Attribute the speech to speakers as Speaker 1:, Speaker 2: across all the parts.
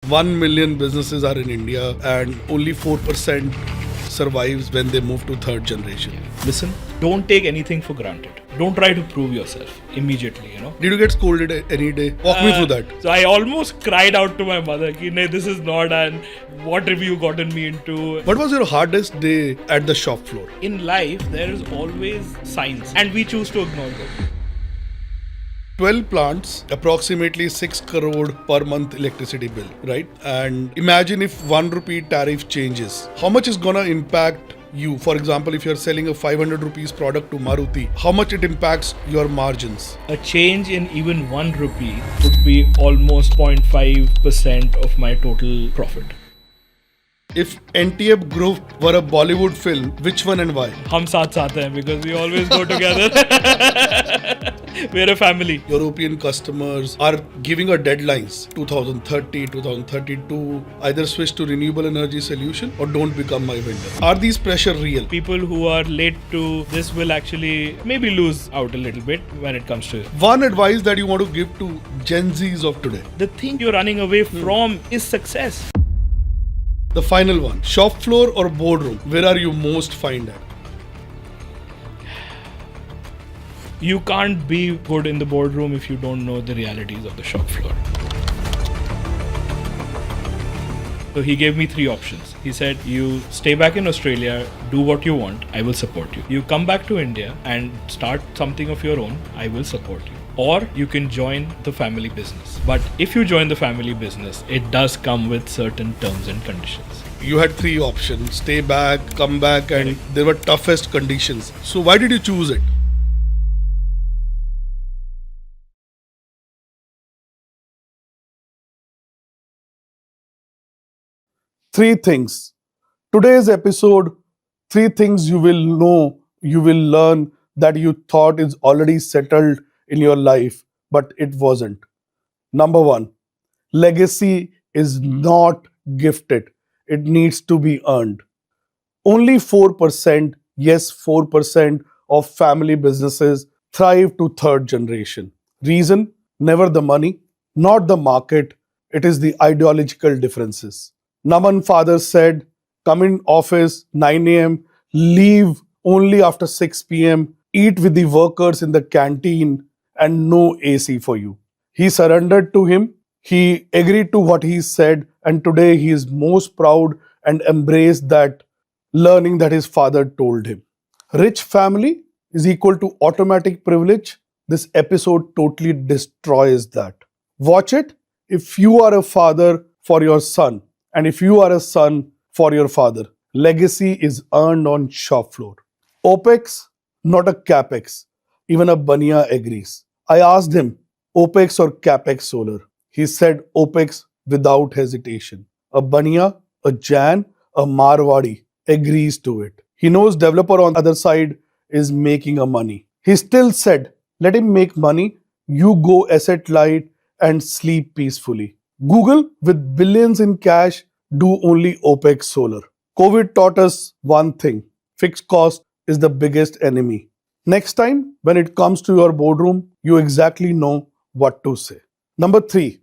Speaker 1: 1 million businesses are in India and only 4% survives when they move to third generation.
Speaker 2: Listen, don't take anything for granted. Don't try to prove yourself immediately,
Speaker 1: Did you get scolded any day? Walk me through that.
Speaker 2: So I almost cried out to my mother, ki, "Nahi, this is not, and what have you gotten me into?"
Speaker 1: What was your hardest day at the shop floor?
Speaker 2: In life, there is always signs, and we choose to ignore them.
Speaker 1: 12 plants, approximately 6 crore per month electricity bill, right? And imagine if 1 rupee tariff changes. How much is gonna impact you? For example, if you're selling a 500 rupees product to Maruti, how much it impacts your margins?
Speaker 2: A change in even 1 rupee would be almost 0.5% of my total profit.
Speaker 1: If NTF Group were a Bollywood film, which one and why?
Speaker 2: Hum saath saath hain because we always go together. We're a family.
Speaker 1: European customers are giving us deadlines 2030, 2032, either switch to renewable energy solution or don't become my vendor. Are these pressure real?
Speaker 2: People who are late to this will actually maybe lose out a little bit when it comes to it.
Speaker 1: One advice that you want to give to Gen Zs of today.
Speaker 2: The thing you're running away from is success.
Speaker 1: The final one, shop floor or boardroom, where are you most fine at?
Speaker 2: You can't be good in the boardroom if you don't know the realities of the shop floor. So he gave me 3 options. He said, you stay back in Australia, do what you want, I will support you. You come back to India and start something of your own, I will support you. Or you can join the family business. But if you join the family business, it does come with certain terms and conditions.
Speaker 1: You had 3 options, stay back, come back, and there were toughest conditions. So why did you choose it? Three things. Today's episode, 3 things you will know, you will learn that you thought is already settled in your life, but it wasn't. Number 1, legacy is not gifted. It needs to be earned. Only 4%, yes, 4% of family businesses thrive to third generation. Reason? Never the money, not the market. It is the ideological differences. Naman father said, come in office 9 a.m., leave only after 6 p.m., eat with the workers in the canteen, and no AC for you. He surrendered to him. He agreed to what he said, and today he is most proud and embraced that learning that his father told him. Rich family is equal to automatic privilege. This episode totally destroys that. Watch it if you are a father for your son, and if you are a son for your father. Legacy is earned on shop floor. OPEX, not a CAPEX. Even a Bania agrees. I asked him, OPEX or CAPEX solar? He said OPEX without hesitation. A Bania, a Jain, a Marwadi agrees to it. He knows developer on the other side is making a money. He still said, let him make money, you go asset light and sleep peacefully. Google with billions in cash do only OPEX solar. COVID taught us one thing. Fixed cost is the biggest enemy. Next time, when it comes to your boardroom, you exactly know what to say. Number 3,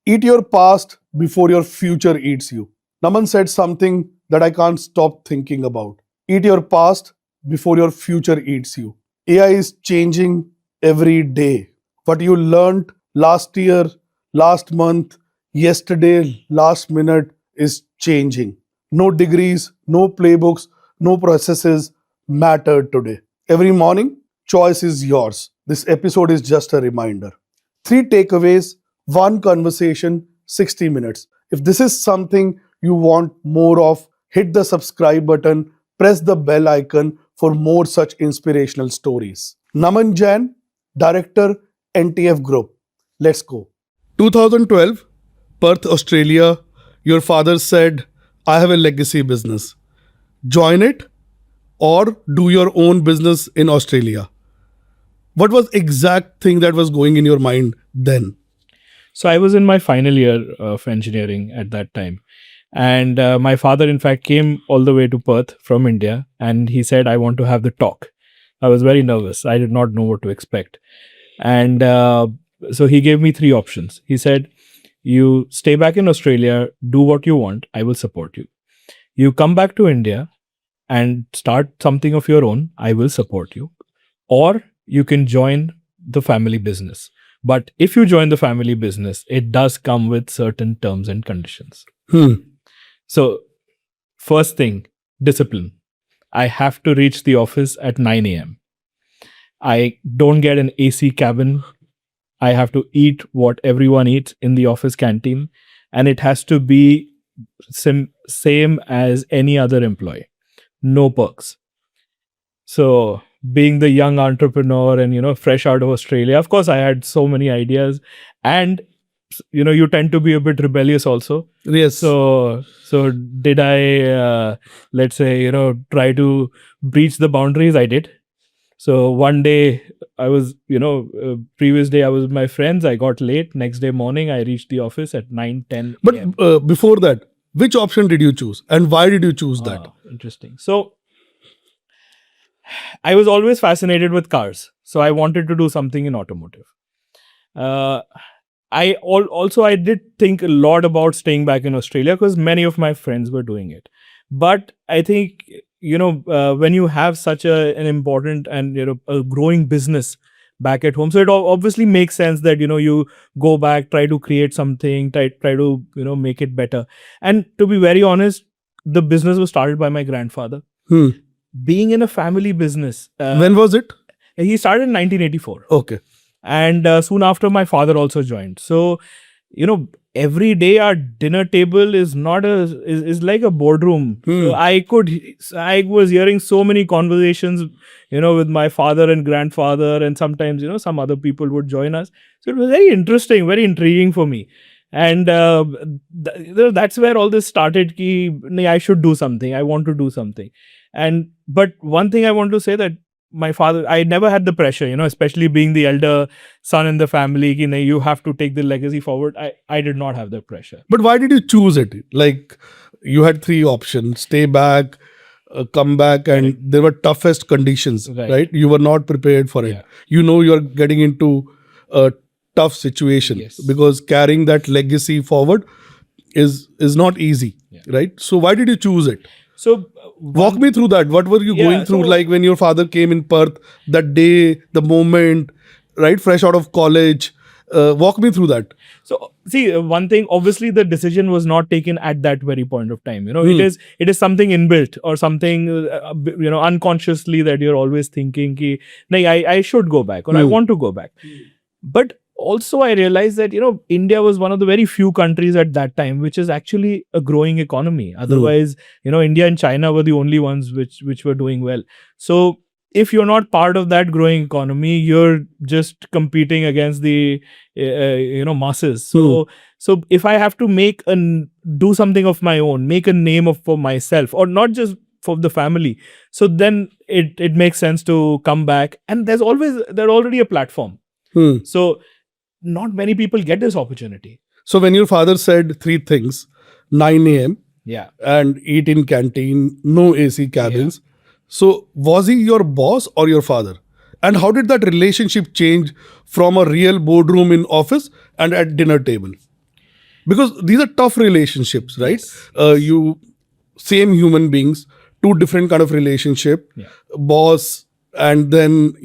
Speaker 1: eat your past before your future eats you. Naman said something that I can't stop thinking about. Eat your past before your future eats you. AI is changing every day. What you learned last year, last month, yesterday, last minute is changing. No degrees, no playbooks, no processes matter today. Every morning, choice is yours. This episode is just a reminder. 3 takeaways, 1 conversation, 60 minutes. If this is something you want more of, hit the subscribe button, press the bell icon for more such inspirational stories. Naman Jain, Director, NTF Group. Let's go. 2012, Perth, Australia. Your father said, I have a legacy business. Join it or do your own business in Australia. What was exact thing that was going in your mind then?
Speaker 2: So I was in my final year of engineering at that time. And my father, in fact, came all the way to Perth from India. And he said, I want to have the talk. I was very nervous. I did not know what to expect. And so he gave me 3 options. He said, You stay back in Australia, do what you want, I will support you. You come back to India and start something of your own, I will support you. Or you can join the family business. But if you join the family business, it does come with certain terms and conditions. So, first thing, discipline. I have to reach the office at 9 a.m. I don't get an AC cabin. I have to eat what everyone eats in the office canteen, and it has to be same as any other employee. No perks. So, being the young entrepreneur and fresh out of Australia, of course, I had so many ideas, and you tend to be a bit rebellious also.
Speaker 1: Yes.
Speaker 2: So did I, let's say, try to breach the boundaries? I did. So one day I was, previous day I was with my friends. I got late. Next day morning, I reached the office at 9:10 a.m.
Speaker 1: But before that, which option did you choose and why did you choose that?
Speaker 2: Interesting. So I was always fascinated with cars. So I wanted to do something in automotive. I did think a lot about staying back in Australia because many of my friends were doing it. But I think, when you have such an important and, a growing business back at home, so it obviously makes sense that, you go back, try to create something, try to, make it better. And to be very honest, the business was started by my grandfather. Being in a family business.
Speaker 1: When was it?
Speaker 2: He started in 1984.
Speaker 1: Okay.
Speaker 2: And soon after, my father also joined. So, every day our dinner table is like a boardroom. So I was hearing so many conversations, with my father and grandfather, and sometimes, some other people would join us. So it was very interesting, very intriguing for me. And that's where all this started. I should do something. I want to do something. But one thing I want to say that my father, I never had the pressure, especially being the elder son in the family, you have to take the legacy forward. I did not have that pressure.
Speaker 1: But why did you choose it? Like, you had three options: stay back, come back, and there were toughest conditions, right? You were not prepared for it.
Speaker 2: Yeah.
Speaker 1: You're getting into a tough situation.
Speaker 2: Yes.
Speaker 1: Because carrying that legacy forward is not easy, right? So why did you choose it?
Speaker 2: So
Speaker 1: walk me through that. What were you going through, like when your father came in Perth, that day, the moment, right? Fresh out of college. Walk me through that.
Speaker 2: So, see, one thing, obviously the decision was not taken at that very point of time. It is something inbuilt or something, unconsciously that you're always thinking, I should go back or I want to go back. But also I realized that, India was one of the very few countries at that time which is actually a growing economy. Otherwise, India and China were the only ones which were doing well. So if you're not part of that growing economy, you're just competing against the, masses. So if I have to do something of my own, make a name for myself, or not just for the family, so then it makes sense to come back. And there's already a platform. So not many people get this opportunity.
Speaker 1: So when your father said three things, 9 a.m. and eat in canteen, no AC cabins. So was he your boss or your father? And how did that relationship change from a real boardroom in office and at dinner table? Because these are tough relationships, right? You same human beings, two different kind of relationship, boss and then,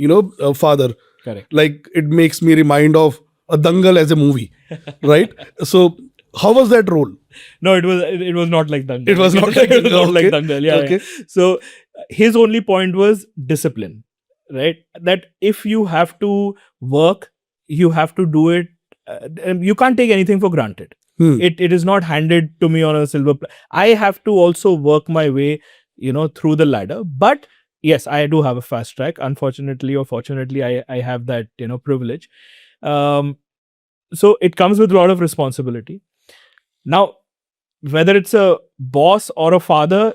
Speaker 1: father.
Speaker 2: Correct.
Speaker 1: Like, it makes me remind of a Dangal as a movie, right? So how was that role?
Speaker 2: No, it was not like Dangal.
Speaker 1: It was not like
Speaker 2: it was
Speaker 1: Dangal.
Speaker 2: not like Dangal. Yeah.
Speaker 1: Okay.
Speaker 2: So his only point was discipline, right? That if you have to work, you have to do it. You can't take anything for granted. It is not handed to me on a silver platter. I have to also work my way, through the ladder. But yes, I do have a fast track. Unfortunately or fortunately, I have that, privilege. So it comes with a lot of responsibility. Now, whether it's a boss or a father,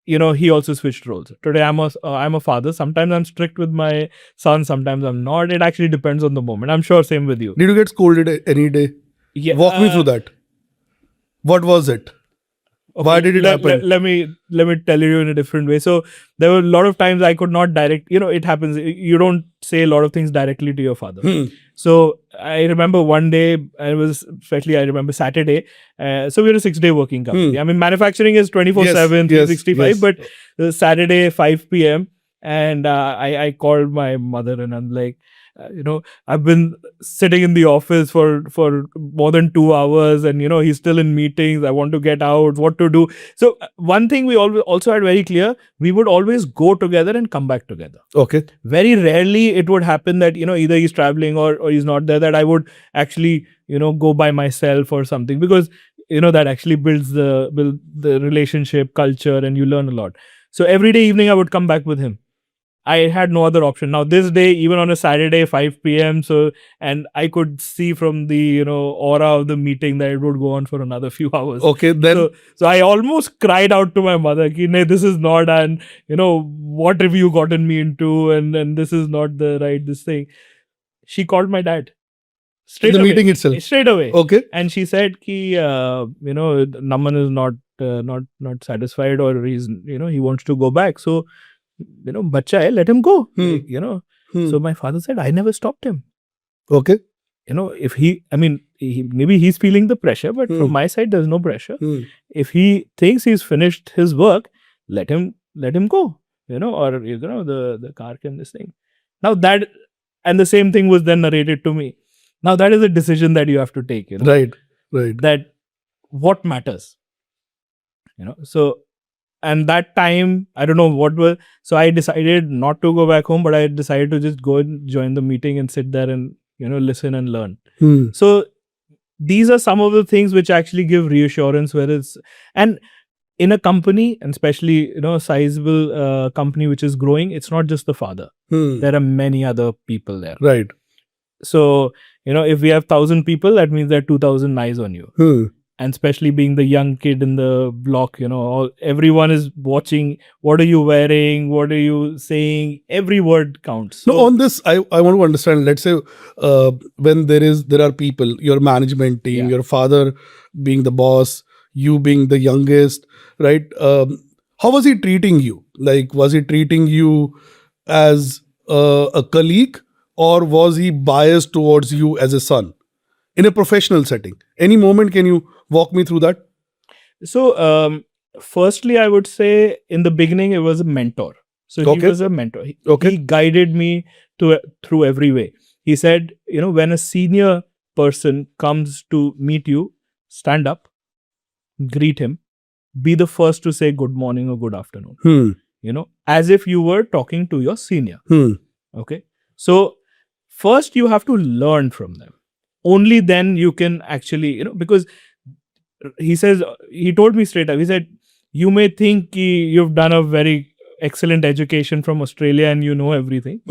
Speaker 2: he also switched roles. Today, I'm a father. Sometimes I'm strict with my son. Sometimes I'm not. It actually depends on the moment. I'm sure same with you.
Speaker 1: Did you get scolded any day?
Speaker 2: Yeah.
Speaker 1: Walk me through that. What was it? Why did it happen?
Speaker 2: Let me tell you in a different way. So there were a lot of times I could not direct. It happens. You don't say a lot of things directly to your father. So I remember one day, I remember Saturday. So we're a 6-day working company. I mean, manufacturing is 24/7, 365, but Saturday 5 p.m. and I called my mother and I'm like, I've been sitting in the office for more than 2 hours, and he's still in meetings. I want to get out. What to do? So one thing we always also had very clear: we would always go together and come back together.
Speaker 1: Okay.
Speaker 2: Very rarely it would happen that either he's traveling or he's not there, that I would actually go by myself or something, because that actually builds the relationship culture and you learn a lot. So every day evening I would come back with him. I had no other option. Now this day, even on a Saturday, 5 p.m. And I could see from the aura of the meeting that it would go on for another few hours.
Speaker 1: Okay, then
Speaker 2: So I almost cried out to my mother, "Ki, "Nee, this is not, and what have you gotten me into, and this is not the right this thing." She called my dad straight
Speaker 1: the
Speaker 2: away,
Speaker 1: meeting itself.
Speaker 2: straight away.
Speaker 1: Okay.
Speaker 2: And she said, "Ki, Naman is not satisfied, or he wants to go back. So." Bacha hai, let him go. So my father said, I never stopped him.
Speaker 1: Okay.
Speaker 2: If maybe he's feeling the pressure, but from my side, there's no pressure. If he thinks he's finished his work, let him go. Or the car can this thing. Now that, and the same thing was then narrated to me. Now that is a decision that you have to take.
Speaker 1: Right.
Speaker 2: That what matters. So. And that time, I don't know what was. So I decided not to go back home, but I decided to just go and join the meeting and sit there and listen and learn. So these are some of the things which actually give reassurance. And in a company, and especially a sizable company which is growing, it's not just the father. There are many other people there.
Speaker 1: Right.
Speaker 2: So if we have 1,000 people, that means there are 2,000 eyes on you. And especially being the young kid in the block, everyone is watching. What are you wearing? What are you saying? Every word counts.
Speaker 1: So on this, I want to understand, let's say when there are people, your management team, your father being the boss, you being the youngest, right? How was he treating you? Like, was he treating you as a colleague, or was he biased towards you as a son? In a professional setting, any moment, can you walk me through that?
Speaker 2: So, firstly, I would say in the beginning, it was a mentor. So he was a mentor. He guided me through every way. He said, when a senior person comes to meet you, stand up, greet him, be the first to say good morning or good afternoon. As if you were talking to your senior. Okay. So first you have to learn from them. Only then you can actually, because he told me straight up, he said, you may think you've done a very excellent education from Australia and you know everything,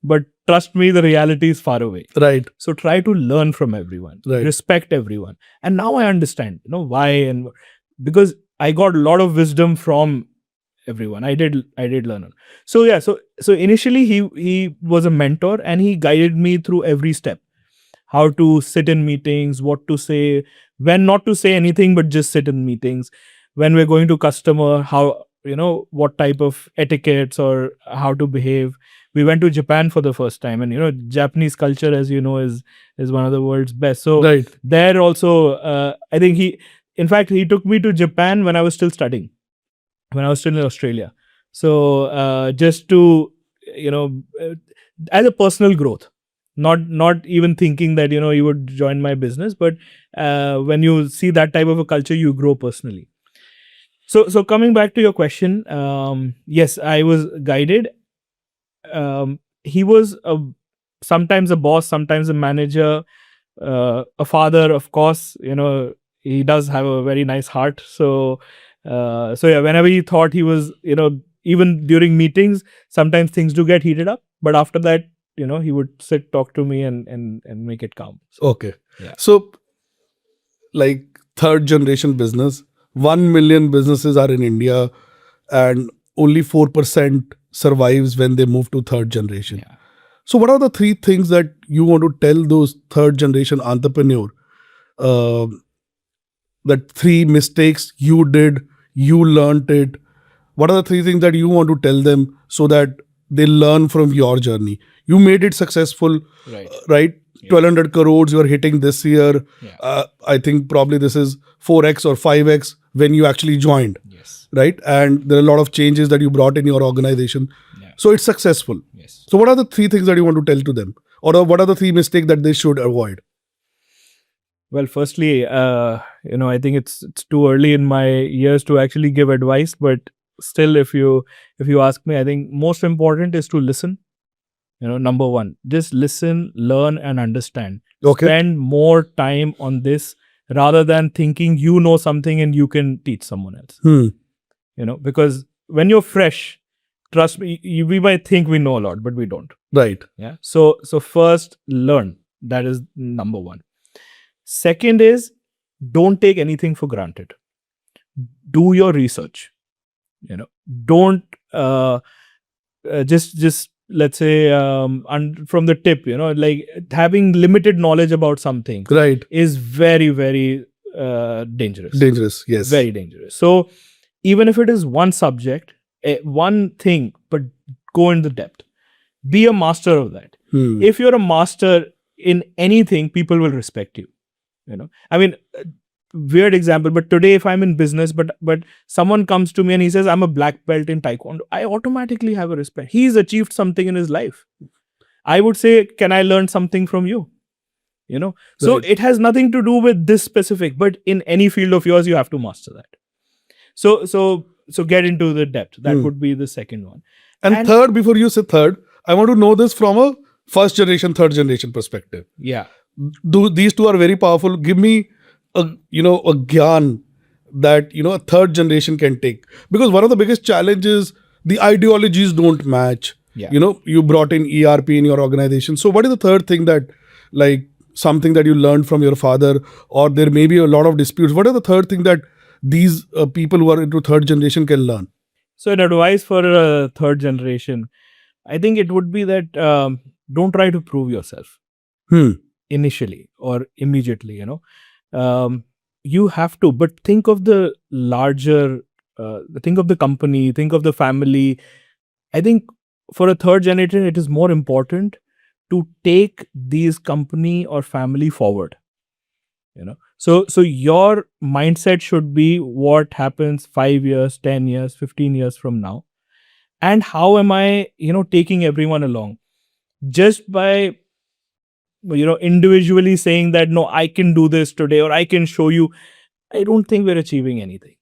Speaker 2: but trust me, the reality is far away.
Speaker 1: Right.
Speaker 2: So try to learn from everyone, respect everyone. And now I understand, why, and because I got a lot of wisdom from everyone. I did learn. So yeah, so initially he was a mentor and he guided me through every step. How to sit in meetings, what to say, when not to say anything, but just sit in meetings. When we're going to customer, how, what type of etiquettes or how to behave. We went to Japan for the first time, and Japanese culture, as you know, is one of the world's best. So there also, I think he took me to Japan when I was still studying, when I was still in Australia. So just to, as a personal growth. Not even thinking that you would join my business, but when you see that type of a culture, you grow personally. So coming back to your question, yes, I was guided. He was sometimes a boss, sometimes a manager, a father, of course. He does have a very nice heart. So yeah, whenever he thought he was, even during meetings, sometimes things do get heated up, but after that, he would sit, talk to me and make it calm. So,
Speaker 1: okay. Yeah. So, like third generation business, 1 million businesses are in India and only 4% survives when they move to third generation.
Speaker 2: Yeah.
Speaker 1: So what are the 3 things that you want to tell those third generation entrepreneur that 3 mistakes you did, you learned it. What are the 3 things that you want to tell them so that they learn from your journey? You made it successful,
Speaker 2: Right.
Speaker 1: right?
Speaker 2: Yeah.
Speaker 1: 1200 crores you are hitting this year.
Speaker 2: Yeah.
Speaker 1: I think probably this is 4x or 5x when you actually joined,
Speaker 2: Yes.
Speaker 1: right? And there are a lot of changes that you brought in your organization.
Speaker 2: Yeah.
Speaker 1: So it's successful.
Speaker 2: Yes.
Speaker 1: So what are the 3 things that you want to tell to them? Or what are the 3 mistakes that they should avoid?
Speaker 2: Well, firstly, I think it's too early in my years to actually give advice, but still, if you ask me, I think most important is to listen. Number one, just listen, learn, and understand.
Speaker 1: Okay.
Speaker 2: Spend more time on this rather than thinking you know something and you can teach someone else. Because when you're fresh, trust me, we might think we know a lot, but we don't.
Speaker 1: Right.
Speaker 2: Yeah. So first, learn. That is number one. Second is, don't take anything for granted. Do your research. Don't just let's say from the tip. Like having limited knowledge about something
Speaker 1: Right.
Speaker 2: is very, very dangerous.
Speaker 1: Dangerous. Yes.
Speaker 2: Very dangerous. So even if it is one subject, one thing, but go into depth. Be a master of that. If you're a master in anything, people will respect you. I mean, weird example, but today if I'm in business, but someone comes to me and he says I'm a black belt in taekwondo, I automatically have a respect. He's achieved something in his life. I would say, can I learn something from you? So
Speaker 1: Right.
Speaker 2: it has nothing to do with this specific, but in any field of yours, you have to master that. So get into the depth. That would be the second one.
Speaker 1: And third, before you say third, I want to know this from a first generation, third generation perspective.
Speaker 2: Yeah.
Speaker 1: These two are very powerful. Give me a gyan that a third generation can take, because one of the biggest challenges, the ideologies don't match.
Speaker 2: Yeah.
Speaker 1: You brought in ERP in your organization. So what is the third thing that, like, something that you learned from your father, or there may be a lot of disputes? What are the third thing that these people who are into third generation can learn?
Speaker 2: So an advice for a third generation, I think it would be that don't try to prove yourself initially or immediately. You have to, but think of the larger, think of the company, think of the family. I think for a third generation, it is more important to take these company or family forward. So your mindset should be what happens 5 years, 10 years, 15 years from now, and how am I taking everyone along. Just by individually saying that no, I can do this today or I can show you, I don't think we're achieving anything.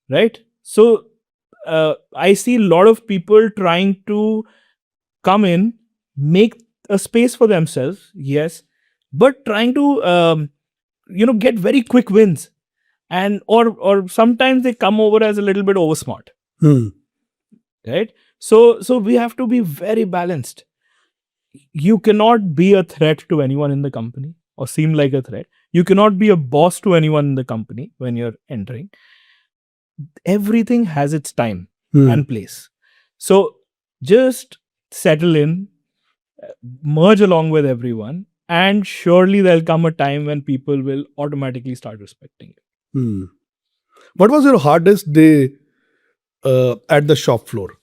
Speaker 2: Right? So I see a lot of people trying to come in, make a space for themselves, yes, but trying to get very quick wins, and or sometimes they come over as a little bit over smart. Right? So we have to be very balanced. You cannot be a threat to anyone in the company or seem like a threat. You cannot be a boss to anyone in the company when you're entering. Everything has its time and place. So just settle in, merge along with everyone, and surely there'll come a time when people will automatically start respecting you.
Speaker 1: What was your hardest day at the shop floor?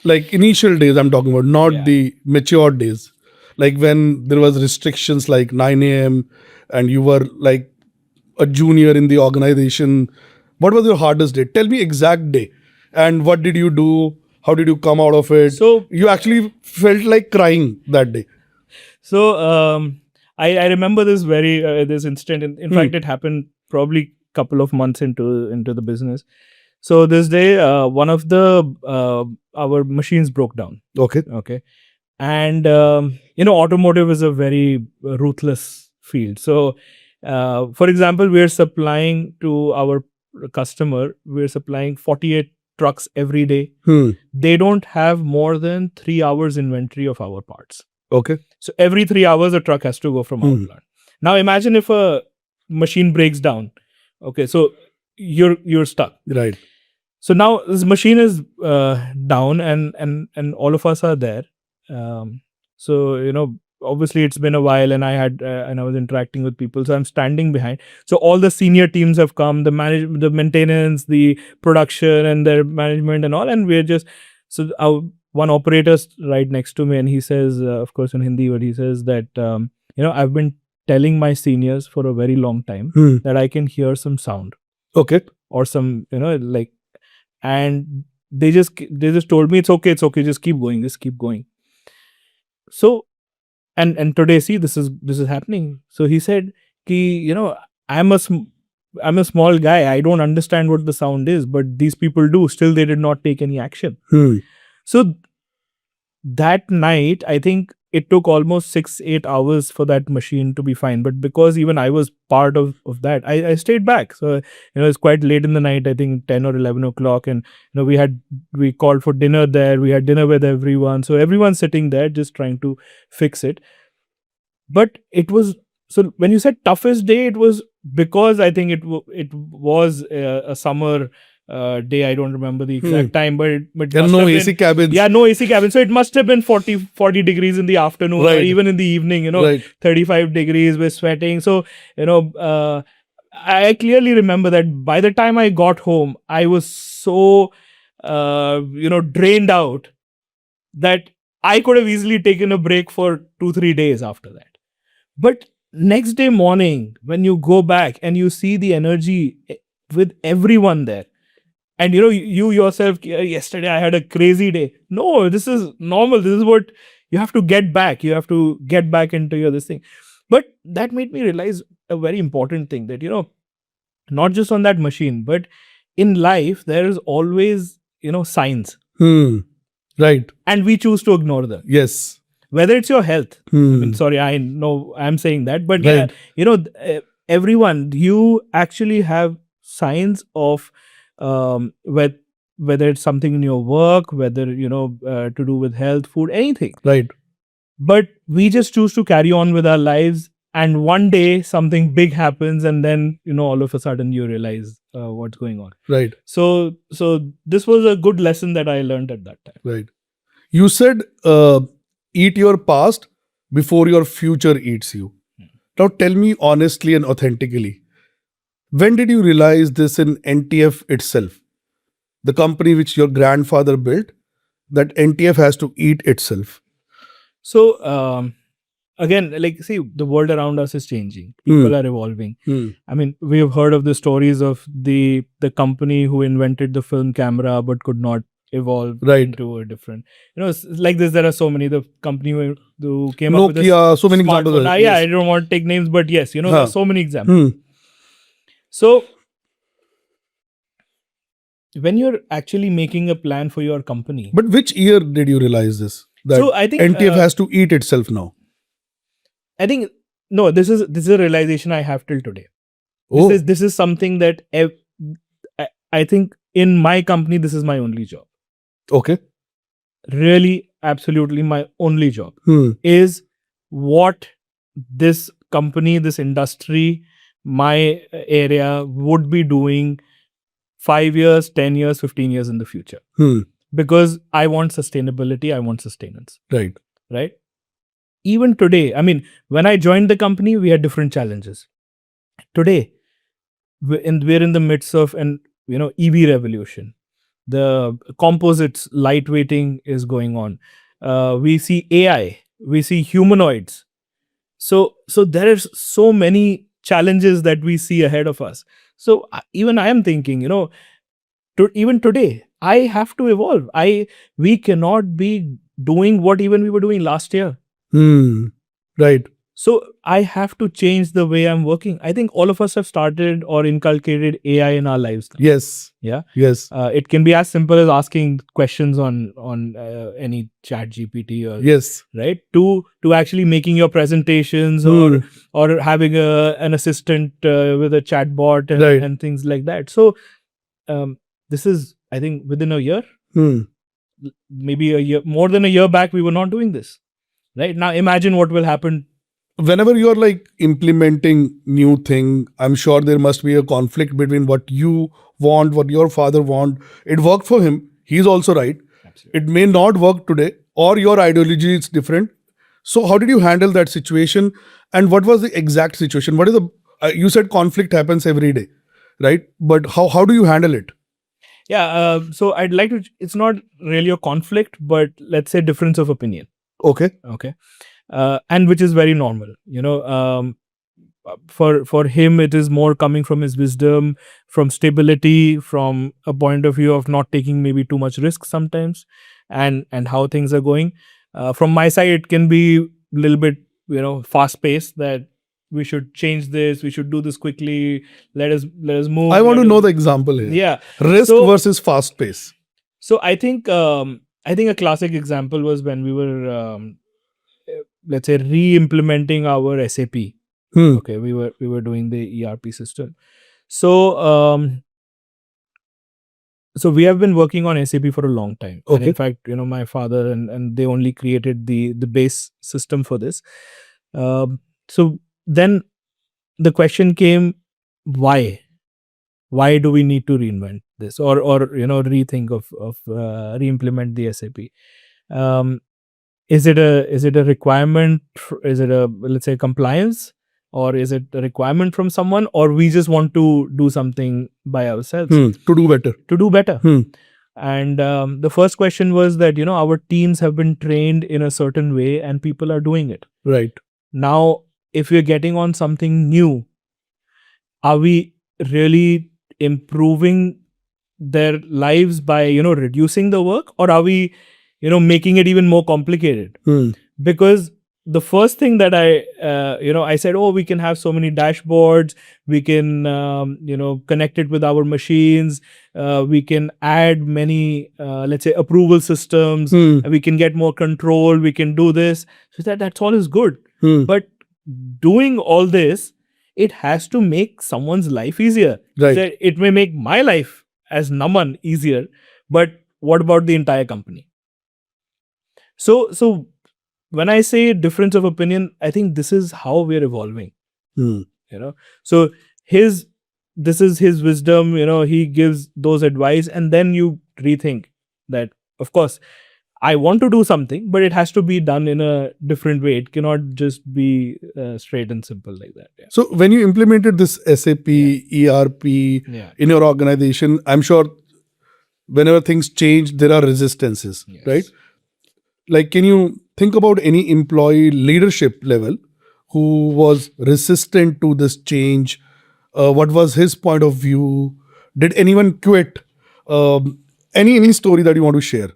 Speaker 1: Like initial days, I'm talking about, not the mature days. Like when there was restrictions like 9 a.m. and you were like a junior in the organization. What was your hardest day? Tell me exact day. And what did you do? How did you come out of it?
Speaker 2: So
Speaker 1: you actually felt like crying that day.
Speaker 2: So I remember this this incident. In fact, it happened probably couple of months into the business. So this day, one of the our machines broke down. Okay, and automotive is a very ruthless field. So, for example, we are supplying to our customer. We are supplying 48 trucks every day. They don't have more than 3 hours inventory of our parts.
Speaker 1: Okay.
Speaker 2: So every 3 hours, a truck has to go from our plant. Now imagine if a machine breaks down. Okay, so you're stuck.
Speaker 1: Right.
Speaker 2: So now this machine is down, and all of us are there. So obviously it's been a while, and I was interacting with people, so I'm standing behind. So all the senior teams have come, the maintenance, the production, and their management and all, and we're just so our one operator's right next to me, and he says, of course in Hindi, but he says that I've been telling my seniors for a very long time that I can hear some sound.
Speaker 1: Okay.
Speaker 2: Or some, like, and they just told me it's okay, just keep going. So and today, see, this is happening. So he said, ki, I'm I'm a small guy, I don't understand what the sound is, but these people do. Still they did not take any action. So that night, I think it took almost 6-8 hours for that machine to be fine. But because even I was part of that, I stayed back. So, it's quite late in the night, I think 10 or 11 o'clock. And, we called for dinner there. We had dinner with everyone. So everyone's sitting there just trying to fix it. But it was, so when you said toughest day, it was because I think it was a summer day. I don't remember the exact time, but
Speaker 1: there are no AC cabins.
Speaker 2: Yeah, no AC cabins. So it must have been 40 degrees in the afternoon, or even in the evening, 35 degrees, we're sweating. So, I clearly remember that by the time I got home, I was so, drained out that I could have easily taken a break for 2-3 days after that. But next day morning, when you go back and you see the energy with everyone there, and you yourself, yesterday I had a crazy day. No, this is normal. This is what you have to get back. You have to get back into this thing. But that made me realize a very important thing, that, not just on that machine, but in life, there is always, signs.
Speaker 1: Right.
Speaker 2: And we choose to ignore them.
Speaker 1: Yes.
Speaker 2: Whether it's your health. I mean, sorry, I know I'm saying that, but everyone, you actually have signs of whether it's something in your work, whether, to do with health, food, anything.
Speaker 1: Right.
Speaker 2: But we just choose to carry on with our lives. And one day something big happens, and then, all of a sudden you realize what's going on.
Speaker 1: Right.
Speaker 2: So this was a good lesson that I learned at that time.
Speaker 1: Right. You said, eat your past before your future eats you. Now tell me honestly and authentically, when did you realize this in NTF itself, the company which your grandfather built, that NTF has to eat itself?
Speaker 2: So, again, like, see, the world around us is changing. People are evolving. I mean, we have heard of the stories of the company who invented the film camera but could not evolve into a different, it's like this. There are so many. The company who came up with
Speaker 1: Nokia, so many examples.
Speaker 2: Yeah, I don't want to take names, but yes, there are so many examples. So when you're actually making a plan for your company.
Speaker 1: But which year did you realize this? That
Speaker 2: so I think
Speaker 1: NTF has to eat itself now.
Speaker 2: I think no. This is a realization I have till today.
Speaker 1: Oh.
Speaker 2: This is something that I think in my company, this is my only job.
Speaker 1: Okay.
Speaker 2: Really, absolutely, my only job is what this company, this industry, my area would be doing 5 years, 10 years, 15 years in the future. Because I want sustainability, I want sustenance.
Speaker 1: Right.
Speaker 2: Right? Even today, I mean, when I joined the company, we had different challenges. Today, we're in the midst of an EV revolution. The composites lightweighting is going on. We see AI, we see humanoids. So there are so many challenges that we see ahead of us. So even I am thinking, even today, I have to evolve. We cannot be doing what even we were doing last year.
Speaker 1: Right.
Speaker 2: So I have to change the way I'm working. I think all of us have started or inculcated AI in our lives now.
Speaker 1: Yes.
Speaker 2: Yeah.
Speaker 1: Yes.
Speaker 2: It can be as simple as asking questions on any chat GPT or
Speaker 1: yes.
Speaker 2: Right, to actually making your presentations or having an assistant with a chat bot and things like that. So this is, I think, within a year, maybe a year, more than a year back, we were not doing this. Right now, imagine what will happen.
Speaker 1: Whenever you're like implementing new thing, I'm sure there must be a conflict between what you want, what your father want. It worked for him. He's also right.
Speaker 2: Absolutely.
Speaker 1: It may not work today, or your ideology is different. So how did you handle that situation, and what was the exact situation? What is the you said conflict happens every day, right? But how do you handle it?
Speaker 2: Yeah. So I'd like to. It's not really a conflict, but let's say difference of opinion.
Speaker 1: Okay.
Speaker 2: Okay. And which is very normal. For him, it is more coming from his wisdom, from stability, from a point of view of not taking maybe too much risk sometimes, and how things are going. From my side, it can be a little bit fast paced, that we should change this, we should do this quickly. Let us move.
Speaker 1: I want to know the example here.
Speaker 2: Yeah.
Speaker 1: Risk
Speaker 2: So
Speaker 1: versus fast pace.
Speaker 2: so I think a classic example was when we were let's say re-implementing our SAP.
Speaker 1: Hmm.
Speaker 2: Okay, we were doing the ERP system. So we have been working on SAP for a long time. And in
Speaker 1: Okay.
Speaker 2: fact, my father and they only created the base system for this. So then the question came, why? Why do we need to reinvent this, or rethink of re-implement the SAP? Um, is it a requirement? Is it a, let's say, compliance, or is it a requirement from someone, or we just want to do something by ourselves
Speaker 1: To do better.
Speaker 2: to do better?
Speaker 1: Hmm.
Speaker 2: And the first question was that our teams have been trained in a certain way and people are doing it.
Speaker 1: Right.
Speaker 2: Now, if we're getting on something new, are we really improving their lives by reducing the work, or are we making it even more complicated?
Speaker 1: Hmm.
Speaker 2: Because the first thing that I said, oh, we can have so many dashboards, we can connect it with our machines, we can add many let's say approval systems,
Speaker 1: Hmm.
Speaker 2: we can get more control, we can do this. So that's all is good.
Speaker 1: Hmm.
Speaker 2: But doing all this, it has to make someone's life easier.
Speaker 1: Right.
Speaker 2: So it may make my life as Naman easier, but what about the entire company? So when I say difference of opinion, I think this is how we're evolving.
Speaker 1: Hmm.
Speaker 2: So this is his wisdom. He gives those advice, and then you rethink that. Of course, I want to do something, but it has to be done in a different way. It cannot just be straight and simple like that. Yeah.
Speaker 1: So when you implemented this SAP ERP
Speaker 2: Yeah.
Speaker 1: in your organization, I'm sure whenever things change, there are resistances,
Speaker 2: Yes.
Speaker 1: right? Like, can you think about any employee leadership level who was resistant to this change? What was his point of view? Did anyone quit? Any story that you want to share?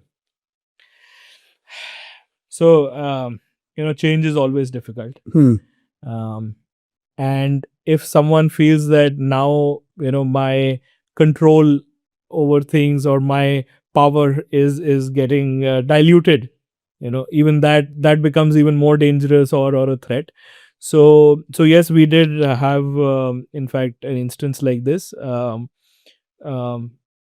Speaker 2: So change is always difficult.
Speaker 1: Hmm.
Speaker 2: And if someone feels that now my control over things or my power is getting diluted, even that becomes even more dangerous or a threat. So yes, we did have in fact an instance like this.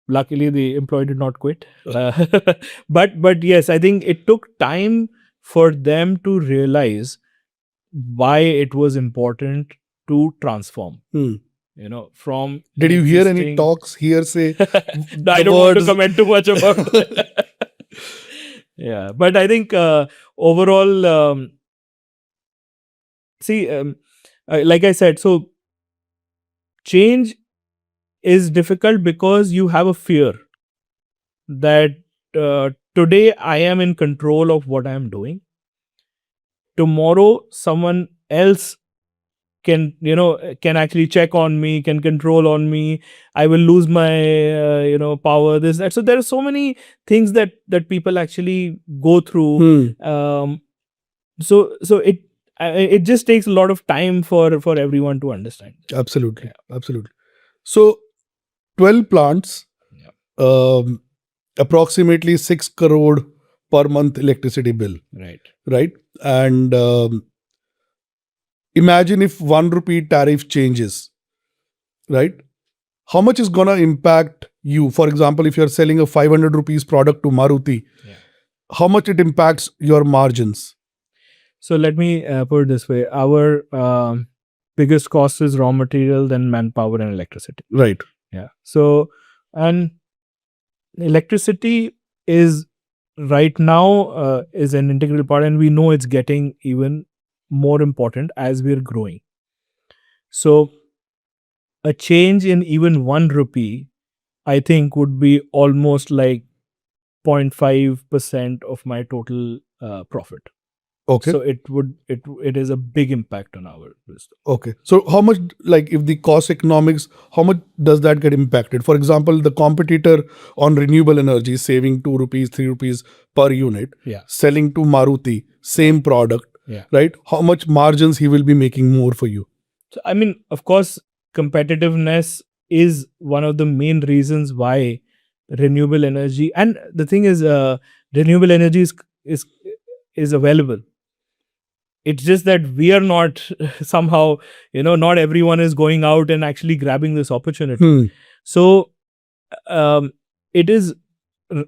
Speaker 2: Luckily the employee did not quit. But yes, I think it took time for them to realize why it was important to transform.
Speaker 1: Hmm.
Speaker 2: From
Speaker 1: Did you hear any
Speaker 2: existing-
Speaker 1: talks, hearsay?
Speaker 2: No, I don't want to comment too much about that. Yeah, but I think overall, like I said, so change is difficult because you have a fear that today I am in control of what I am doing. Tomorrow, someone else can actually check on me, can control on me. I will lose my power, this, that. So there are so many things that people actually go through. So it just takes a lot of time for everyone to understand.
Speaker 1: Absolutely. Absolutely. So 12 plants, approximately 6 crore per month electricity bill, right? And imagine if 1 rupee tariff changes, right? How much is gonna impact you? For example, if you're selling a 500 rupees product to Maruti, how much it impacts your margins?
Speaker 2: So let me put it this way: our biggest cost is raw material, then manpower and electricity.
Speaker 1: Right.
Speaker 2: Yeah. So, and electricity is right now is an integral part, and we know it's getting even more important as we're growing. So a change in even 1 rupee, I think, would be almost like 0.5% of my total profit.
Speaker 1: Okay.
Speaker 2: So it is a big impact on our business.
Speaker 1: Okay. So how much, like if the cost economics, how much does that get impacted? For example, the competitor on renewable energy is saving 2 rupees, 3 rupees per unit,
Speaker 2: Yeah.
Speaker 1: selling to Maruti, same product,
Speaker 2: Yeah.
Speaker 1: right? How much margins he will be making more for you?
Speaker 2: So, I mean, of course, competitiveness is one of the main reasons why renewable energy, and the thing is, renewable energy is is available. It's just that we are not somehow, not everyone is going out and actually grabbing this opportunity.
Speaker 1: Hmm.
Speaker 2: So it is, r-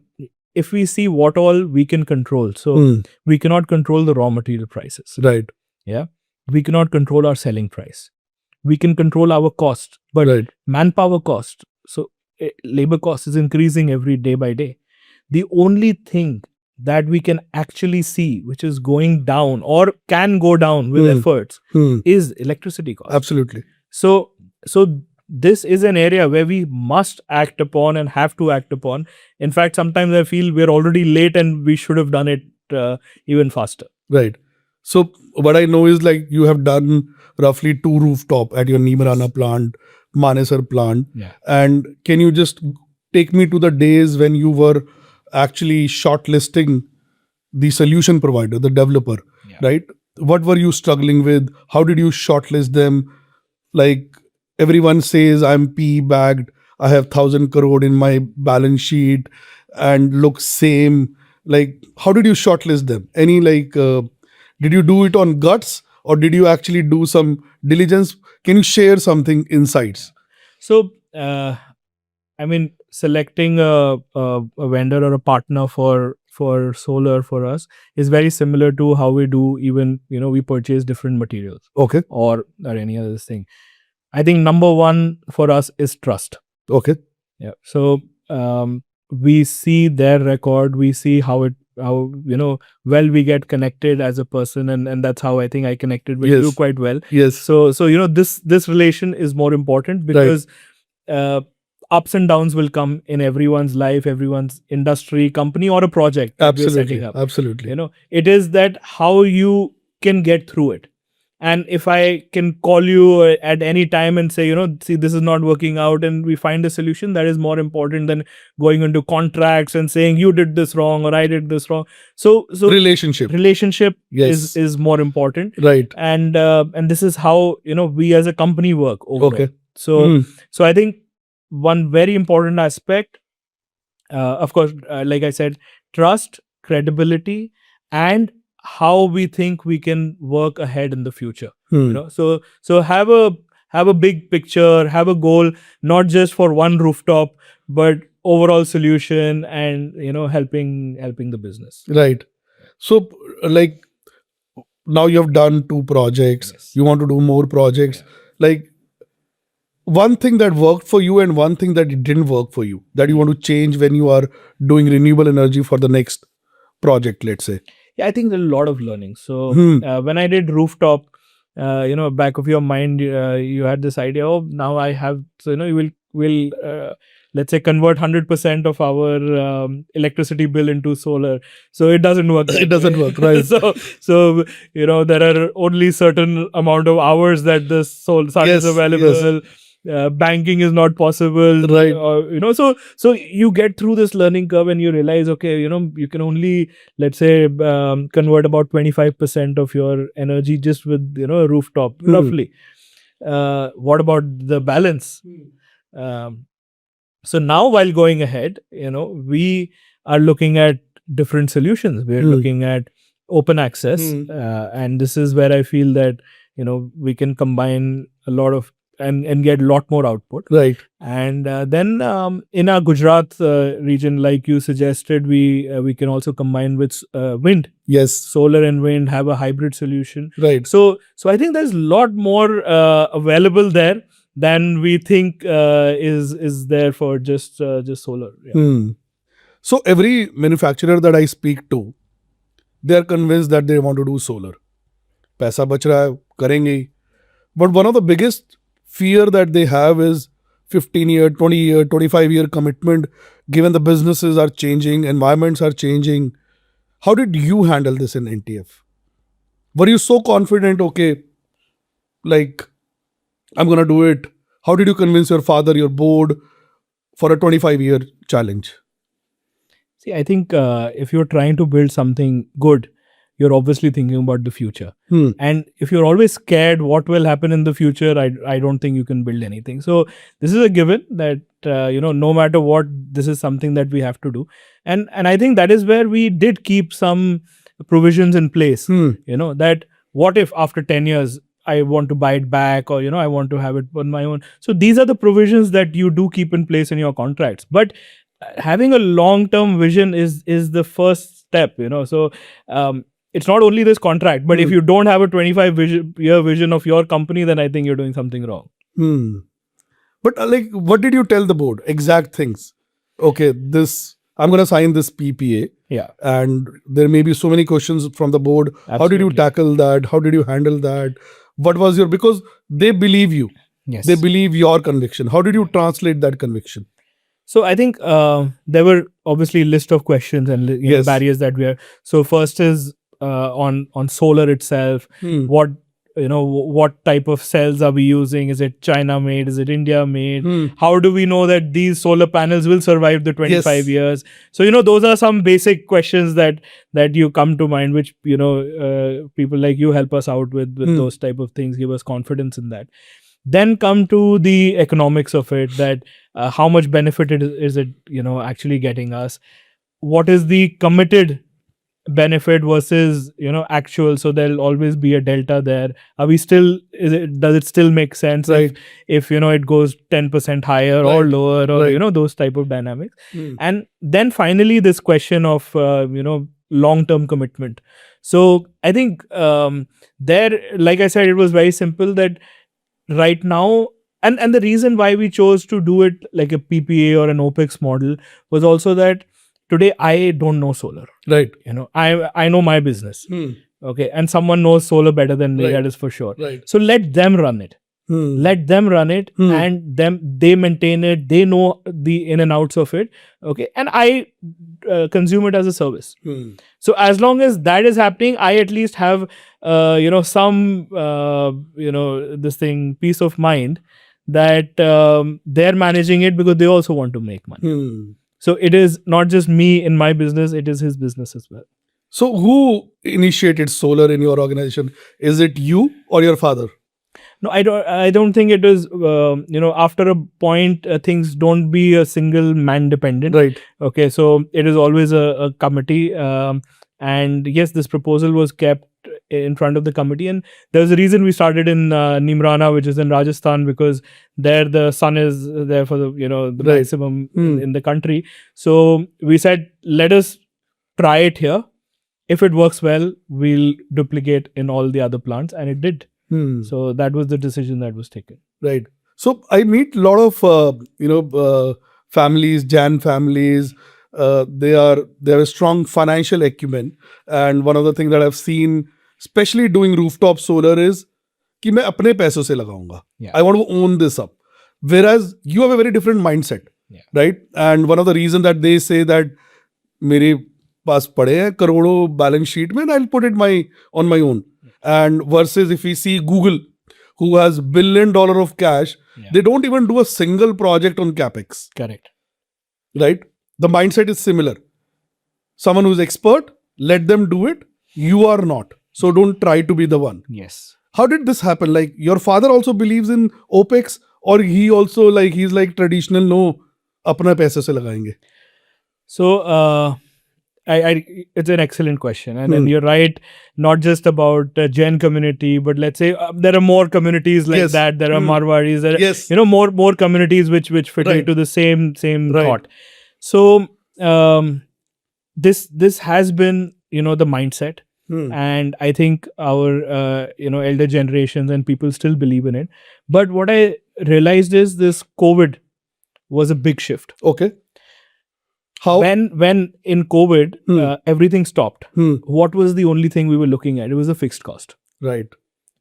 Speaker 2: if we see what all we can control. So
Speaker 1: Hmm.
Speaker 2: we cannot control the raw material prices.
Speaker 1: Right.
Speaker 2: Yeah. We cannot control our selling price. We can control our cost, but
Speaker 1: Right.
Speaker 2: manpower cost. So labor cost is increasing every day by day. The only thing that we can actually see which is going down or can go down with
Speaker 1: Hmm.
Speaker 2: efforts
Speaker 1: Hmm.
Speaker 2: is electricity cost.
Speaker 1: Absolutely.
Speaker 2: So this is an area where we must act upon and have to act upon. In fact, sometimes I feel we're already late and we should have done it even faster.
Speaker 1: Right. So what I know is like you have done roughly 2 rooftop at your Nimarana plant, Manesar plant.
Speaker 2: Yeah.
Speaker 1: And can you just take me to the days when you were actually shortlisting the solution provider, the developer,
Speaker 2: Yeah.
Speaker 1: right? What were you struggling with? How did you shortlist them? Like everyone says, I'm PE bagged. I have 1,000 crore in my balance sheet and look same. Like, how did you shortlist them? Any did you do it on guts or did you actually do some diligence? Can you share something insights?
Speaker 2: So, I mean, selecting a vendor or a partner for solar for us is very similar to how we do, even we purchase different materials
Speaker 1: Okay.
Speaker 2: or any other thing. I think number one for us is trust.
Speaker 1: Okay.
Speaker 2: Yeah. So we see their record, we see how well we get connected as a person, and that's how I think I connected with you
Speaker 1: Yes.
Speaker 2: quite well.
Speaker 1: Yes.
Speaker 2: So this relation is more important because uh, ups and downs will come in everyone's life, everyone's industry, company, or a project that we're setting
Speaker 1: Absolutely.
Speaker 2: up.
Speaker 1: Absolutely.
Speaker 2: It is that how you can get through it. And if I can call you at any time and say, see, this is not working out, and we find a solution, that is more important than going into contracts and saying you did this wrong or I did this wrong. So
Speaker 1: Relationship.
Speaker 2: relationship
Speaker 1: Yes.
Speaker 2: is more important.
Speaker 1: Right.
Speaker 2: And this is how we as a company work overall.
Speaker 1: Okay.
Speaker 2: So
Speaker 1: Hmm.
Speaker 2: so I think one very important aspect, of course, like I said, trust, credibility, and how we think we can work ahead in the future.
Speaker 1: Hmm.
Speaker 2: So have a big picture, have a goal, not just for one rooftop, but overall solution, and helping the business.
Speaker 1: Right. So, like, now you have done 2 projects,
Speaker 2: Yes.
Speaker 1: you want to do more projects. Like, one thing that worked for you and one thing that it didn't work for you that you want to change when you are doing renewable energy for the next project, let's say.
Speaker 2: Yeah, I think there's a lot of learning. So
Speaker 1: Hmm.
Speaker 2: when I did rooftop, back of your mind, you had this idea. Oh, now I have. So you will let's say convert 100% of our electricity bill into solar. So it doesn't work.
Speaker 1: It doesn't work, right?
Speaker 2: So there are only certain amount of hours that the sun
Speaker 1: Yes,
Speaker 2: is available. Banking is not possible,
Speaker 1: Right.
Speaker 2: so you get through this learning curve and you realize, okay, you can only, let's say, convert about 25% of your energy just with a rooftop, roughly. What about the balance? um, so now, while going ahead, we are looking at different solutions. We're looking at open access, and this is where I feel that we can combine a lot of and get a lot more output.
Speaker 1: Right.
Speaker 2: And then in our Gujarat region, like you suggested, we can also combine with wind,
Speaker 1: Yes.
Speaker 2: solar and wind, have a hybrid solution.
Speaker 1: Right.
Speaker 2: So I think there's a lot more available there than we think is there for just solar. Yeah.
Speaker 1: Hmm. So every manufacturer that I speak to, they are convinced that they want to do solar. पैसा बच रहा है, करेंगे ही. But one of the biggest fear that they have is 15-year, 20-year, 25-year commitment, given the businesses are changing, environments are changing. How did you handle this in NTF? Were you so confident, okay, like, I'm going to do it? How did you convince your father, your board, for a 25-year challenge?
Speaker 2: See, I think if you're trying to build something good, you're obviously thinking about the future. And if you're always scared what will happen in the future, I don't think you can build anything. So this is a given that, no matter what, this is something that we have to do. And I think that is where we did keep some provisions in place, that what if after 10 years, I want to buy it back, or, I want to have it on my own. So these are the provisions that you do keep in place in your contracts. But having a long-term vision is the first step, So it's not only this contract, but if you don't have a 25-year vision of your company, then I think you're doing something wrong.
Speaker 1: But like, what did you tell the board? Exact things. Okay, I'm going to sign this PPA.
Speaker 2: Yeah.
Speaker 1: And there may be so many questions from the board.
Speaker 2: Absolutely.
Speaker 1: How did you tackle that? How did you handle that? What was because they believe you.
Speaker 2: Yes.
Speaker 1: They believe your conviction. How did you translate that conviction?
Speaker 2: So I think there were obviously a list of questions and barriers that we are. So first is on solar itself. What type of cells are we using? Is it China made? Is it India made? How do we know that these solar panels will survive the 25 years? So those are some basic questions that you come to mind, which people like you help us out with those type of things, give us confidence in that. Then come to the economics of it, that how much benefit is it actually getting us? What is the committed benefit versus actual? So there'll always be a delta there. Are we still, does it still make sense,
Speaker 1: right,
Speaker 2: if it goes 10% higher or lower, or those type of dynamics? And then finally this question of long-term commitment. So I think there, like I said, it was very simple that right now, and the reason why we chose to do it like a PPA or an OPEX model was also that today I don't know solar.
Speaker 1: Right.
Speaker 2: I know my business. Okay. And someone knows solar better than me, that is for sure.
Speaker 1: Right.
Speaker 2: So let them run it. Let them run it, and they maintain it. They know the in and outs of it. Okay. And I consume it as a service. So as long as that is happening, I at least have some this thing, peace of mind that they're managing it because they also want to make money. So it is not just me in my business, it is his business as well.
Speaker 1: So who initiated solar in your organization? Is it you or your father?
Speaker 2: No, I don't think it is. After a point, things don't be a single man dependent.
Speaker 1: Right.
Speaker 2: Okay. So it is always a committee. And yes, this proposal was kept in front of the committee, and there's a reason we started in Nimrana, which is in Rajasthan, because there the sun is there for the maximum in the country. So we said, let us try it here. If it works well, we'll duplicate in all the other plants, and it did. So that was the decision that was taken.
Speaker 1: Right. So I meet a lot of families, Jain families. They have a strong financial acumen, and one of the things that I've seen, especially doing rooftop solar, is कि मैं अपने पैसों से लगाऊंगा. I want to own this up. Whereas you have a very different mindset, right? And one of the reasons that they say that मेरे पास पड़े हैं करोड़ों balance sheet में, and I'll put it on my own. And versus if we see Google, who has $1 billion of cash, they don't even do a single project on capex.
Speaker 2: Correct.
Speaker 1: Right? The mindset is similar. Someone who's expert, let them do it. You are not. So don't try to be the one.
Speaker 2: Yes.
Speaker 1: How did this happen? Like, your father also believes in OPEX, or he also he's like traditional, no, apna paise se lagayenge?
Speaker 2: So, it's an excellent question, and then you're right, not just about Jain community, but let's say there are more communities like that. There are Marwaris, there are more communities which fit into the same thought. So this has been the mindset, and I think our elder generations and people still believe in it. But what I realized is this COVID was a big shift.
Speaker 1: Okay. How?
Speaker 2: When in COVID, everything stopped.
Speaker 1: Hmm.
Speaker 2: What was the only thing we were looking at? It was the fixed cost.
Speaker 1: Right.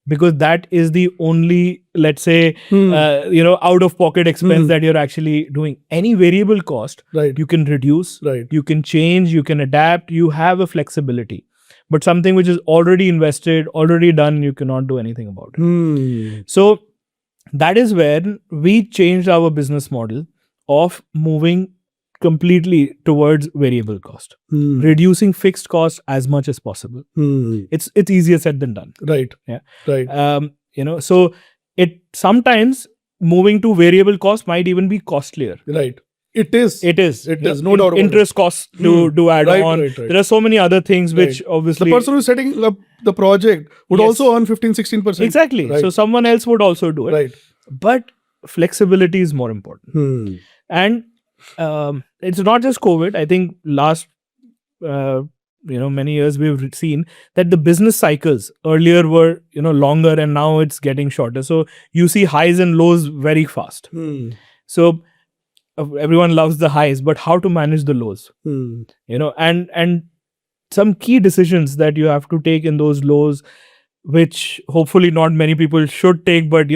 Speaker 2: Because that is the only, let's say,
Speaker 1: Hmm.
Speaker 2: out of pocket expense that you're actually doing. Any variable cost,
Speaker 1: Right.
Speaker 2: you can reduce,
Speaker 1: Right.
Speaker 2: you can change, you can adapt, you have a flexibility. But something which is already invested, already done, you cannot do anything about it.
Speaker 1: Hmm.
Speaker 2: So that is when we changed our business model of moving completely towards variable cost,
Speaker 1: Hmm.
Speaker 2: reducing fixed cost as much as possible.
Speaker 1: Hmm.
Speaker 2: It's easier said than done.
Speaker 1: Right.
Speaker 2: Yeah.
Speaker 1: Right.
Speaker 2: So it sometimes moving to variable cost might even be costlier.
Speaker 1: Right. It is.
Speaker 2: It is.
Speaker 1: It is. No doubt about
Speaker 2: interest costs to add
Speaker 1: Right,
Speaker 2: on.
Speaker 1: right, right.
Speaker 2: There are so many other things which
Speaker 1: Right.
Speaker 2: obviously
Speaker 1: The person who's setting up the project would
Speaker 2: Yes.
Speaker 1: also earn 15-16%.
Speaker 2: exactly.
Speaker 1: Right.
Speaker 2: So someone else would also do it.
Speaker 1: Right.
Speaker 2: But flexibility is more important.
Speaker 1: Hmm.
Speaker 2: And it's not just COVID. I think last many years we've seen that the business cycles earlier were longer, and now it's getting shorter. So you see highs and lows very fast.
Speaker 1: Hmm.
Speaker 2: So everyone loves the highs, but how to manage the lows?
Speaker 1: Hmm.
Speaker 2: And some key decisions that you have to take in those lows, which hopefully not many people should take, but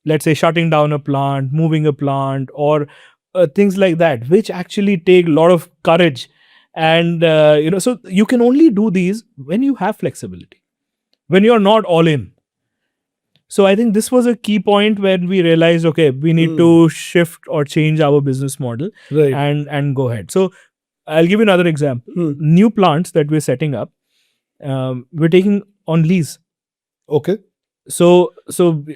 Speaker 2: let's say shutting down a plant, moving a plant, or things like that, which actually take a lot of courage. And so you can only do these when you have flexibility, when you're not all in. So I think this was a key point where we realized, okay, we need to shift or change our business model
Speaker 1: Right.
Speaker 2: and go ahead. So I'll give you another example. New plants that we're setting up, we're taking on lease.
Speaker 1: Okay.
Speaker 2: So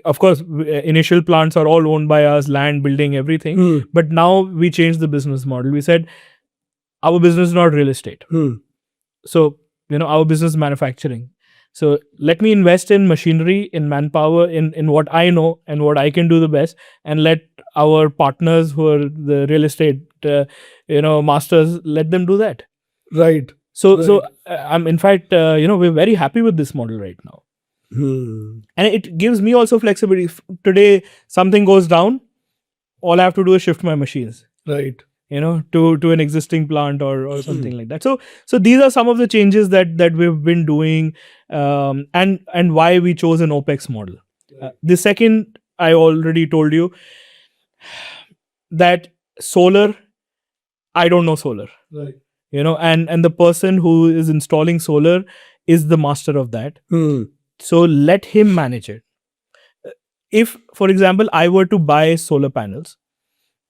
Speaker 2: of course, initial plants are all owned by us, land, building, everything. But now we changed the business model. We said our business is not real estate. So our business is manufacturing. So let me invest in machinery, in manpower, in what I know and what I can do the best, and let our partners who are the real estate masters, let them do that.
Speaker 1: Right.
Speaker 2: So I'm in fact we're very happy with this model right now. And it gives me also flexibility. If today something goes down, all I have to do is shift my machines,
Speaker 1: Right.
Speaker 2: to an existing plant or something like that. So these are some of the changes that we've been doing, and why we chose an OPEX model. The second, I already told you that solar, I don't know solar.
Speaker 1: Right.
Speaker 2: And the person who is installing solar is the master of that. So let him manage it. If, for example, I were to buy solar panels,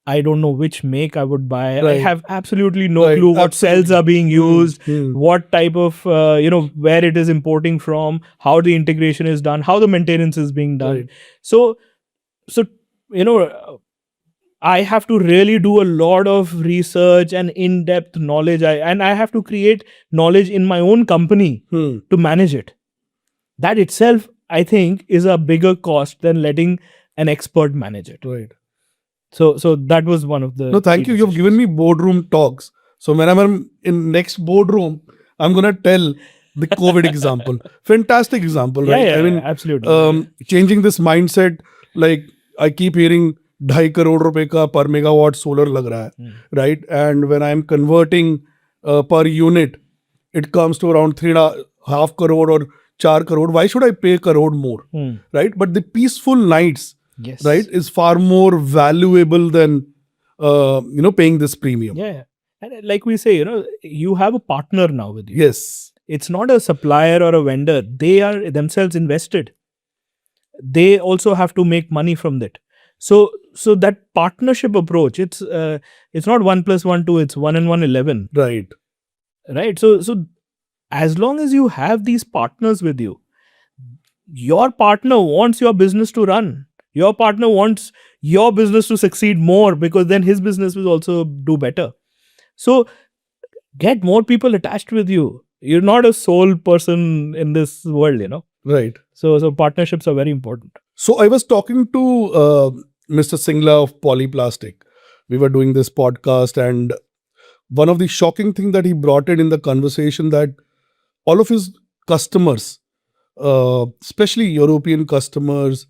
Speaker 2: I don't know which make I would buy.
Speaker 1: Right.
Speaker 2: I have absolutely no
Speaker 1: Right.
Speaker 2: clue what
Speaker 1: Absolutely.
Speaker 2: cells are being used, what type of, where it is importing from, how the integration is done, how the maintenance is being done.
Speaker 1: Right.
Speaker 2: So I have to really do a lot of research and in-depth knowledge. And I have to create knowledge in my own company to manage it. That itself, I think, is a bigger cost than letting an expert manage it.
Speaker 1: Right.
Speaker 2: So that was one of the.
Speaker 1: No, thank you. You've given me boardroom talks. So when I'm in next boardroom, I'm gonna tell the COVID example. Fantastic example, right?
Speaker 2: Yeah,
Speaker 1: I mean,
Speaker 2: absolutely.
Speaker 1: Changing this mindset. Like I keep hearing 2.5 crore rupees ka per megawatt solar lag raha hai, right? And when I'm converting per unit, it comes to around 3.5 crore or 4 crore. Why should I pay crore more, right? But the peaceful nights,
Speaker 2: Yes.
Speaker 1: right, is far more valuable than paying this premium.
Speaker 2: Yeah. And like we say, you have a partner now with you.
Speaker 1: Yes.
Speaker 2: It's not a supplier or a vendor. They are themselves invested. They also have to make money from that. So that partnership approach, it's not 1 + 1 2. It's 1 and 1 11.
Speaker 1: Right.
Speaker 2: Right. So as long as you have these partners with you, your partner wants your business to run. Your partner wants your business to succeed more, because then his business will also do better. So get more people attached with you. You're not a sole person in this world,
Speaker 1: Right.
Speaker 2: So partnerships are very important.
Speaker 1: So I was talking to Mr. Singla of Polyplastic. We were doing this podcast, and one of the shocking things that he brought in the conversation, that all of his customers, especially European customers,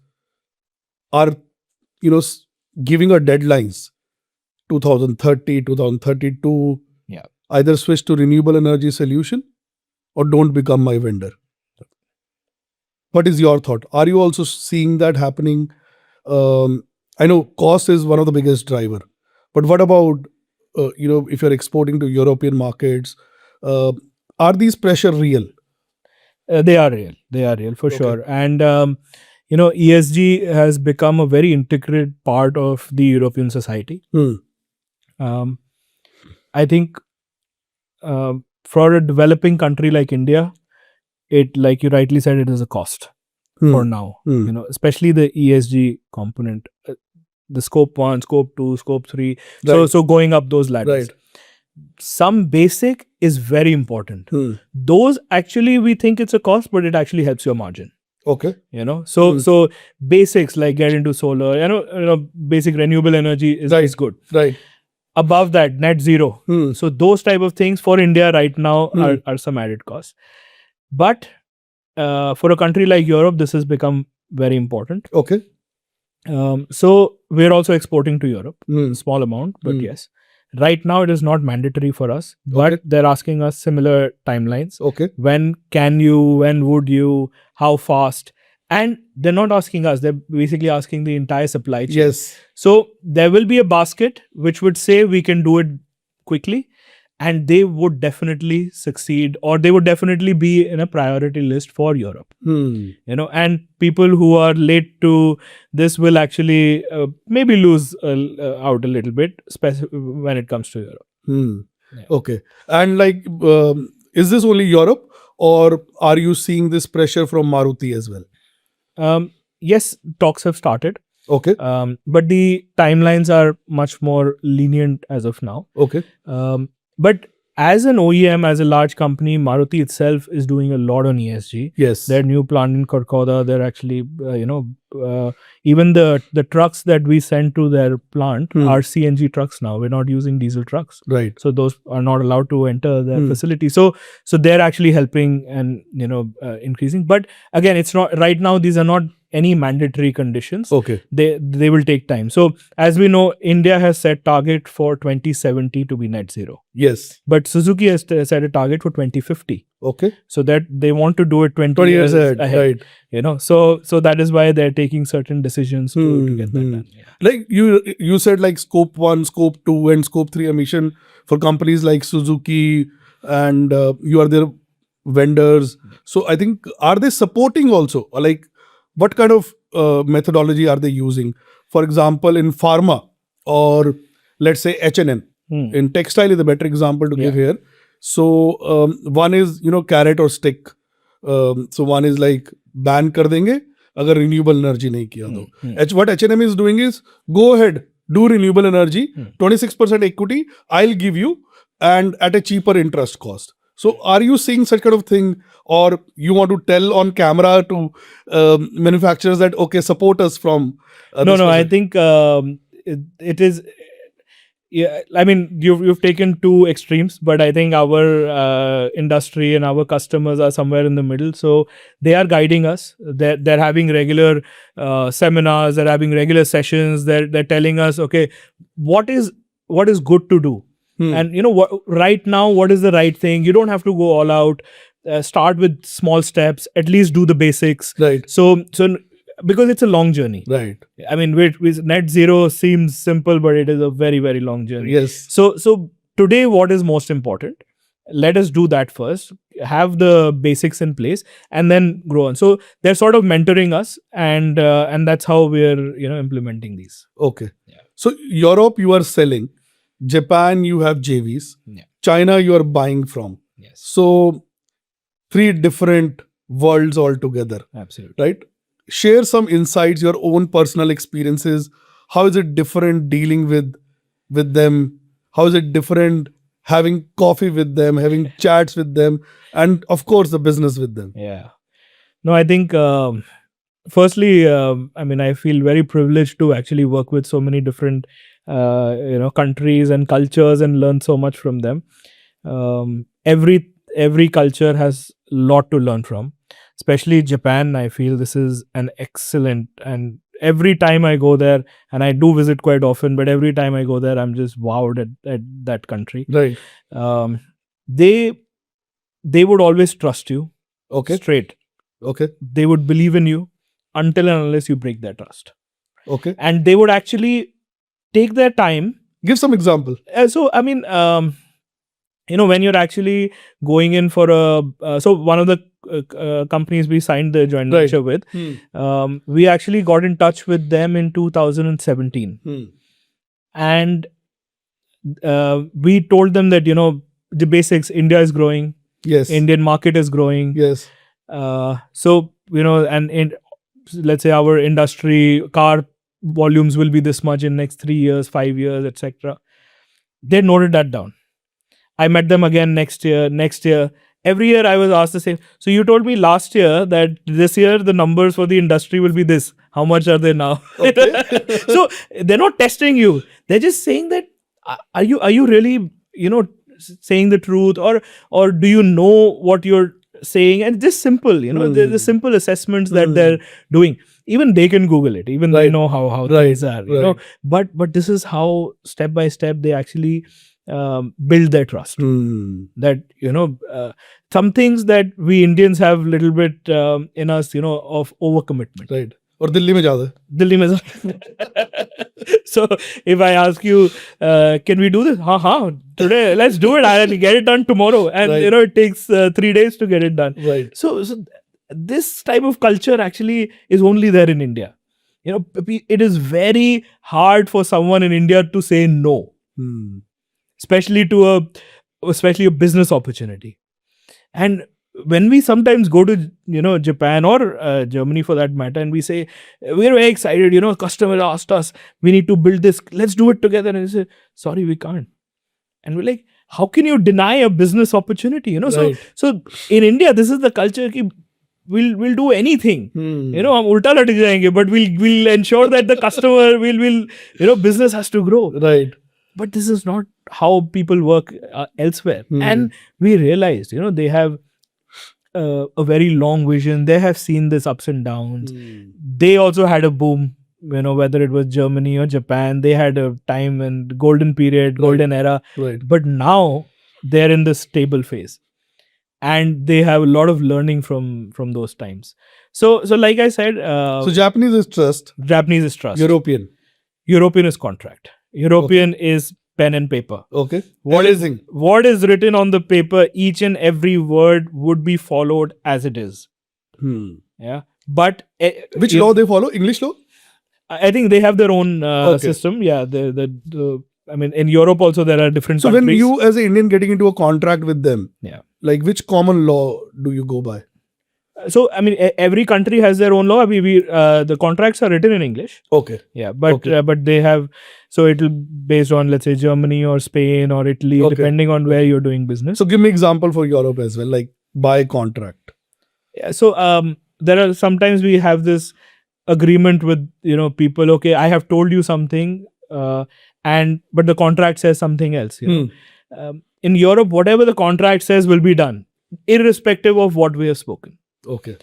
Speaker 1: are giving a deadlines 2030, 2032. Either switch to renewable energy solution or don't become my vendor. What is your thought? Are you also seeing that happening? I know cost is one of the biggest driver, but what about if you're exporting to European markets, uh, are these pressure real?
Speaker 2: They are real. They are real for
Speaker 1: Okay.
Speaker 2: sure. And ESG has become a very integral part of the European society. Um, I think for a developing country like India, it, like you rightly said, it is a cost for now. Especially the ESG component, the scope 1, scope 2, scope 3.
Speaker 1: Right.
Speaker 2: So going up those ladders.
Speaker 1: Right.
Speaker 2: Some basic is very important. Those actually we think it's a cost, but it actually helps your margin.
Speaker 1: Okay.
Speaker 2: So basics like get into solar, basic renewable energy is good.
Speaker 1: Right.
Speaker 2: Above that, net zero. So those type of things for India right now are some added costs. But for a country like Europe, this has become very important.
Speaker 1: Okay.
Speaker 2: So we're also exporting to Europe, small amount, but yes. Right now, it is not mandatory for us, but they're asking us similar timelines.
Speaker 1: Okay.
Speaker 2: When can you? When would you? How fast? And they're not asking us. They're basically asking the entire supply chain.
Speaker 1: Yes.
Speaker 2: So there will be a basket which would say we can do it quickly, and they would definitely succeed, or they would definitely be in a priority list for Europe. And people who are late to this will actually maybe lose out a little bit, when it comes to Europe.
Speaker 1: Okay. And is this only Europe, or are you seeing this pressure from Maruti as well?
Speaker 2: Yes, talks have started.
Speaker 1: Okay.
Speaker 2: But the timelines are much more lenient as of now.
Speaker 1: Okay.
Speaker 2: But as an OEM, as a large company, Maruti itself is doing a lot on ESG.
Speaker 1: Yes.
Speaker 2: Their new plant in Kolkata, they're actually, even the trucks that we send to their plant are CNG trucks now. We're not using diesel trucks.
Speaker 1: Right.
Speaker 2: So those are not allowed to enter their facility. So they're actually helping and, increasing. But again, it's not, right now, these are not any mandatory conditions.
Speaker 1: Okay.
Speaker 2: They will take time. So as we know, India has set target for 2070 to be net zero.
Speaker 1: Yes.
Speaker 2: But Suzuki has set a target for 2050.
Speaker 1: Okay.
Speaker 2: So that they want to do it 20
Speaker 1: years ahead.
Speaker 2: Right. So that is why they're taking certain decisions to get that done. Yeah.
Speaker 1: Like you said, like scope 1, scope 2 and scope 3 emission for companies like Suzuki, and you are their vendors. So I think, are they supporting also? Or like, what kind of methodology are they using? For example, in pharma, or let's say H&N. In textile is a better example to give here. So one is carrot or stick. So one is like ban kar denge agar renewable energy nahi kiya to. What H&M is doing is, go ahead, do renewable energy, 26% equity I'll give you, and at a cheaper interest cost. So are you seeing such kind of thing, or you want to tell on camera to manufacturers that, okay, support us from
Speaker 2: No, I think it is. Yeah, I mean, you've taken two extremes, but I think our industry and our customers are somewhere in the middle. So they are guiding us. They're having regular seminars. They're having regular sessions. They're telling us, okay, what is good to do, and right now, what is the right thing. You don't have to go all out. Start with small steps. At least do the basics.
Speaker 1: Right.
Speaker 2: So because it's a long journey.
Speaker 1: Right.
Speaker 2: I mean, with net zero seems simple, but it is a very, very long journey.
Speaker 1: Yes.
Speaker 2: So today, what is most important? Let us do that first, have the basics in place, and then grow on. So they're sort of mentoring us, and that's how we're implementing these.
Speaker 1: Okay. Yeah. So Europe, you are selling. Japan, you have JVs.
Speaker 2: Yeah.
Speaker 1: China, you are buying from.
Speaker 2: Yes.
Speaker 1: So 3 different worlds altogether.
Speaker 2: Absolutely.
Speaker 1: Right. Share some insights, your own personal experiences. How is it different dealing with them? How is it different having coffee with them, having chats with them, and of course the business with them?
Speaker 2: Yeah. No, I think firstly, I feel very privileged to actually work with so many different countries and cultures and learn so much from them. Every culture has a lot to learn from. Especially Japan, I feel this is an excellent and
Speaker 3: every time I go there, and I do visit quite often, but every time I go there, I'm just wowed at that country.
Speaker 1: Right.
Speaker 3: Um, they would always trust you
Speaker 1: Okay.
Speaker 3: straight.
Speaker 1: Okay.
Speaker 3: They would believe in you until and unless you break their trust.
Speaker 1: Okay.
Speaker 3: And they would actually take their time.
Speaker 1: Give some example.
Speaker 3: So, I mean, when you're actually going in for so one of the companies we signed the joint
Speaker 1: Right.
Speaker 3: venture with, we actually got in touch with them in 2017. And we told them that, the basics, India is growing.
Speaker 1: Yes.
Speaker 3: Indian market is growing.
Speaker 1: Yes.
Speaker 3: So, and let's say our industry, car volumes will be this much in next 3 years, 5 years, etc. They noted that down. I met them again next year. Every year I was asked the same. So you told me last year that this year the numbers for the industry will be this. How much are they now?
Speaker 1: Okay.
Speaker 3: So they're not testing you. They're just saying that, are you really, saying the truth, or do you know what you're saying? And just simple, the simple assessments that they're doing. Even they can Google it. Even they
Speaker 1: Right.
Speaker 3: know how
Speaker 1: Right.
Speaker 3: things are. You know, but this is how step by step they actually build their trust. That some things that we Indians have little bit in us, of overcommitment.
Speaker 1: Right. Or Delhi mein zyada.
Speaker 3: Delhi mein So if I ask you, can we do this? Today, let's do it. I'll get it done tomorrow. And
Speaker 1: Right.
Speaker 3: it takes 3 days to get it done.
Speaker 1: Right.
Speaker 3: So this type of culture actually is only there in India. It is very hard for someone in India to say no, especially to a business opportunity. And when we sometimes go to Japan or Germany for that matter, and we say we're very excited, customer asked us, we need to build this, let's do it together, and they say, sorry, we can't. And we're like, how can you deny a business opportunity?
Speaker 1: Right.
Speaker 3: So in India, this is the culture ki we'll do anything. हम उल्टा लटक जाएंगे, but we'll ensure that the customer will business has to grow.
Speaker 1: Right.
Speaker 3: But this is not how people work elsewhere. And we realized, they have a very long vision. They have seen this ups and downs. They also had a boom, whether it was Germany or Japan. They had a time and golden period, golden era.
Speaker 1: Right.
Speaker 3: But now they're in the stable phase. And they have a lot of learning from those times. So like I said,
Speaker 1: So Japanese is trust.
Speaker 3: Japanese is trust.
Speaker 1: European
Speaker 3: is contract. European is pen and paper.
Speaker 1: Okay.
Speaker 3: What
Speaker 1: Amazing.
Speaker 3: What is written on the paper, each and every word would be followed as it is. Yeah. But
Speaker 1: Which law they follow? English law?
Speaker 3: I think they have their own system. Yeah. I mean, in Europe also there are different
Speaker 1: So
Speaker 3: countries.
Speaker 1: when you as an Indian getting into a contract with them,
Speaker 3: Yeah.
Speaker 1: like which common law do you go by?
Speaker 3: So, I mean, every country has their own law. The contracts are written in English.
Speaker 1: Okay.
Speaker 3: Yeah, but
Speaker 1: Okay.
Speaker 3: But they have, so it'll based on, let's say, Germany or Spain or Italy,
Speaker 1: Okay.
Speaker 3: depending on where you're doing business.
Speaker 1: So give me example for Europe as well, like by contract.
Speaker 3: Yeah, so there are sometimes we have this agreement with people. Okay, I have told you something, but the contract says something else. In Europe, whatever the contract says will be done, irrespective of what we have spoken.
Speaker 1: Okay.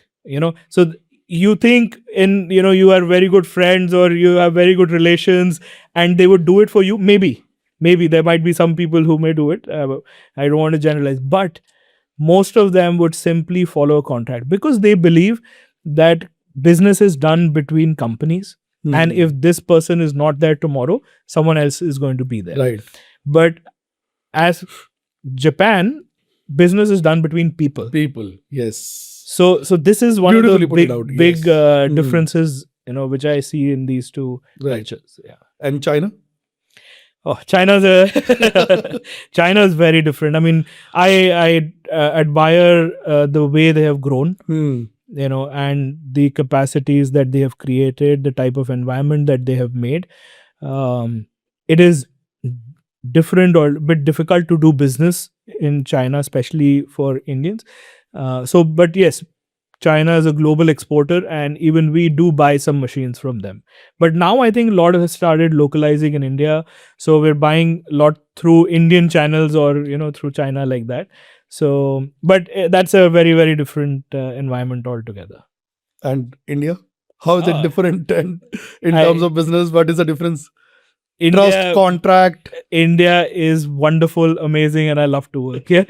Speaker 3: So you think you are very good friends or you have very good relations and they would do it for you. Maybe there might be some people who may do it. I don't want to generalize, but most of them would simply follow a contract because they believe that business is done between companies. And if this person is not there tomorrow, someone else is going to be there.
Speaker 1: Right.
Speaker 3: But as Japan, business is done between people.
Speaker 1: People. Yes.
Speaker 3: So this is one
Speaker 1: Beautifully
Speaker 3: of
Speaker 1: put
Speaker 3: the
Speaker 1: it out,
Speaker 3: big
Speaker 1: yes.
Speaker 3: differences, which I see in these two
Speaker 1: Right.
Speaker 3: cultures. Yeah.
Speaker 1: And China?
Speaker 3: Oh, China's very different. I mean, I admire the way they have grown, and the capacities that they have created, the type of environment that they have made. It is different or a bit difficult to do business in China, especially for Indians. But yes, China is a global exporter and even we do buy some machines from them. But now I think a lot has started localizing in India. So we're buying a lot through Indian channels or, through China like that. So, but that's a very, very different environment altogether.
Speaker 1: And India? How is it
Speaker 2: Ah,
Speaker 1: different? And in
Speaker 3: I-
Speaker 1: terms of business, what is the difference? Trust,
Speaker 3: India,
Speaker 1: contract.
Speaker 3: India is wonderful, amazing, and I love to work here.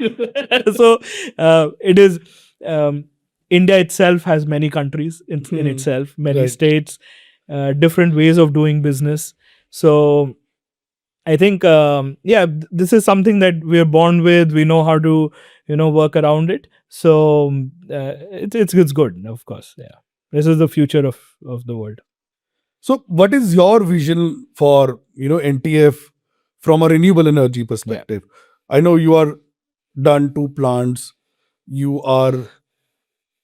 Speaker 3: So it is. India itself has many countries in itself, many
Speaker 1: Right.
Speaker 3: states, different ways of doing business. So I think, this is something that we're born with. We know how to, work around it. So it's good, of course. Yeah, this is the future of the world.
Speaker 1: So, what is your vision for NTF from a renewable energy perspective? I know you are done 2 plants. You are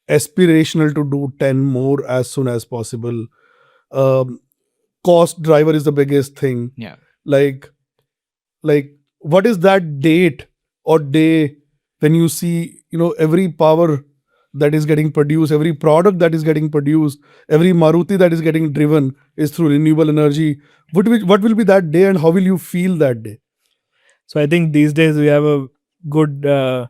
Speaker 1: aspirational to do 10 more as soon as possible. Um, Cost driver is the biggest thing.
Speaker 2: Yeah.
Speaker 1: Like, what is that date or day when you see every power that is getting produced, every product that is getting produced, every Maruti that is getting driven is through renewable energy? What will be that day, and how will you feel that day?
Speaker 3: So I think these days we have a good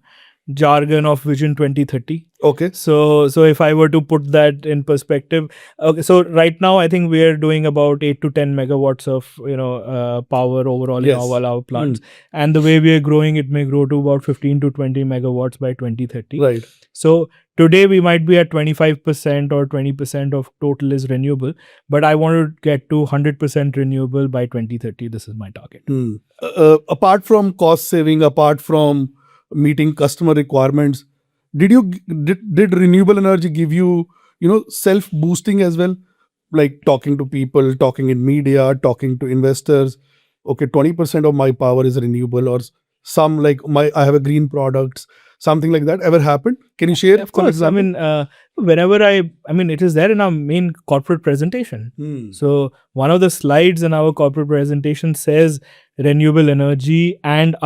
Speaker 3: jargon of Vision 2030.
Speaker 1: Okay.
Speaker 3: So if I were to put that in perspective, okay, so right now I think we are doing about 8 to 10 megawatts of power overall in
Speaker 1: Yes.
Speaker 3: all our plants, and the way we are growing, it may grow to about 15 to 20 megawatts by 2030.
Speaker 1: Right.
Speaker 3: So today we might be at 25% or 20% of total is renewable, but I want to get to 100% renewable by 2030. This is my target.
Speaker 1: Apart from cost saving, apart from meeting customer requirements, did renewable energy give you self boosting as well, like talking to people, talking in media, talking to investors? Okay, 20% of my power is renewable, or some like I have a green products, something like that ever happened? Can you share
Speaker 3: Of
Speaker 1: some
Speaker 3: course,
Speaker 1: example?
Speaker 3: whenever it is there in our main corporate presentation. So one of the slides in our corporate presentation says renewable energy, and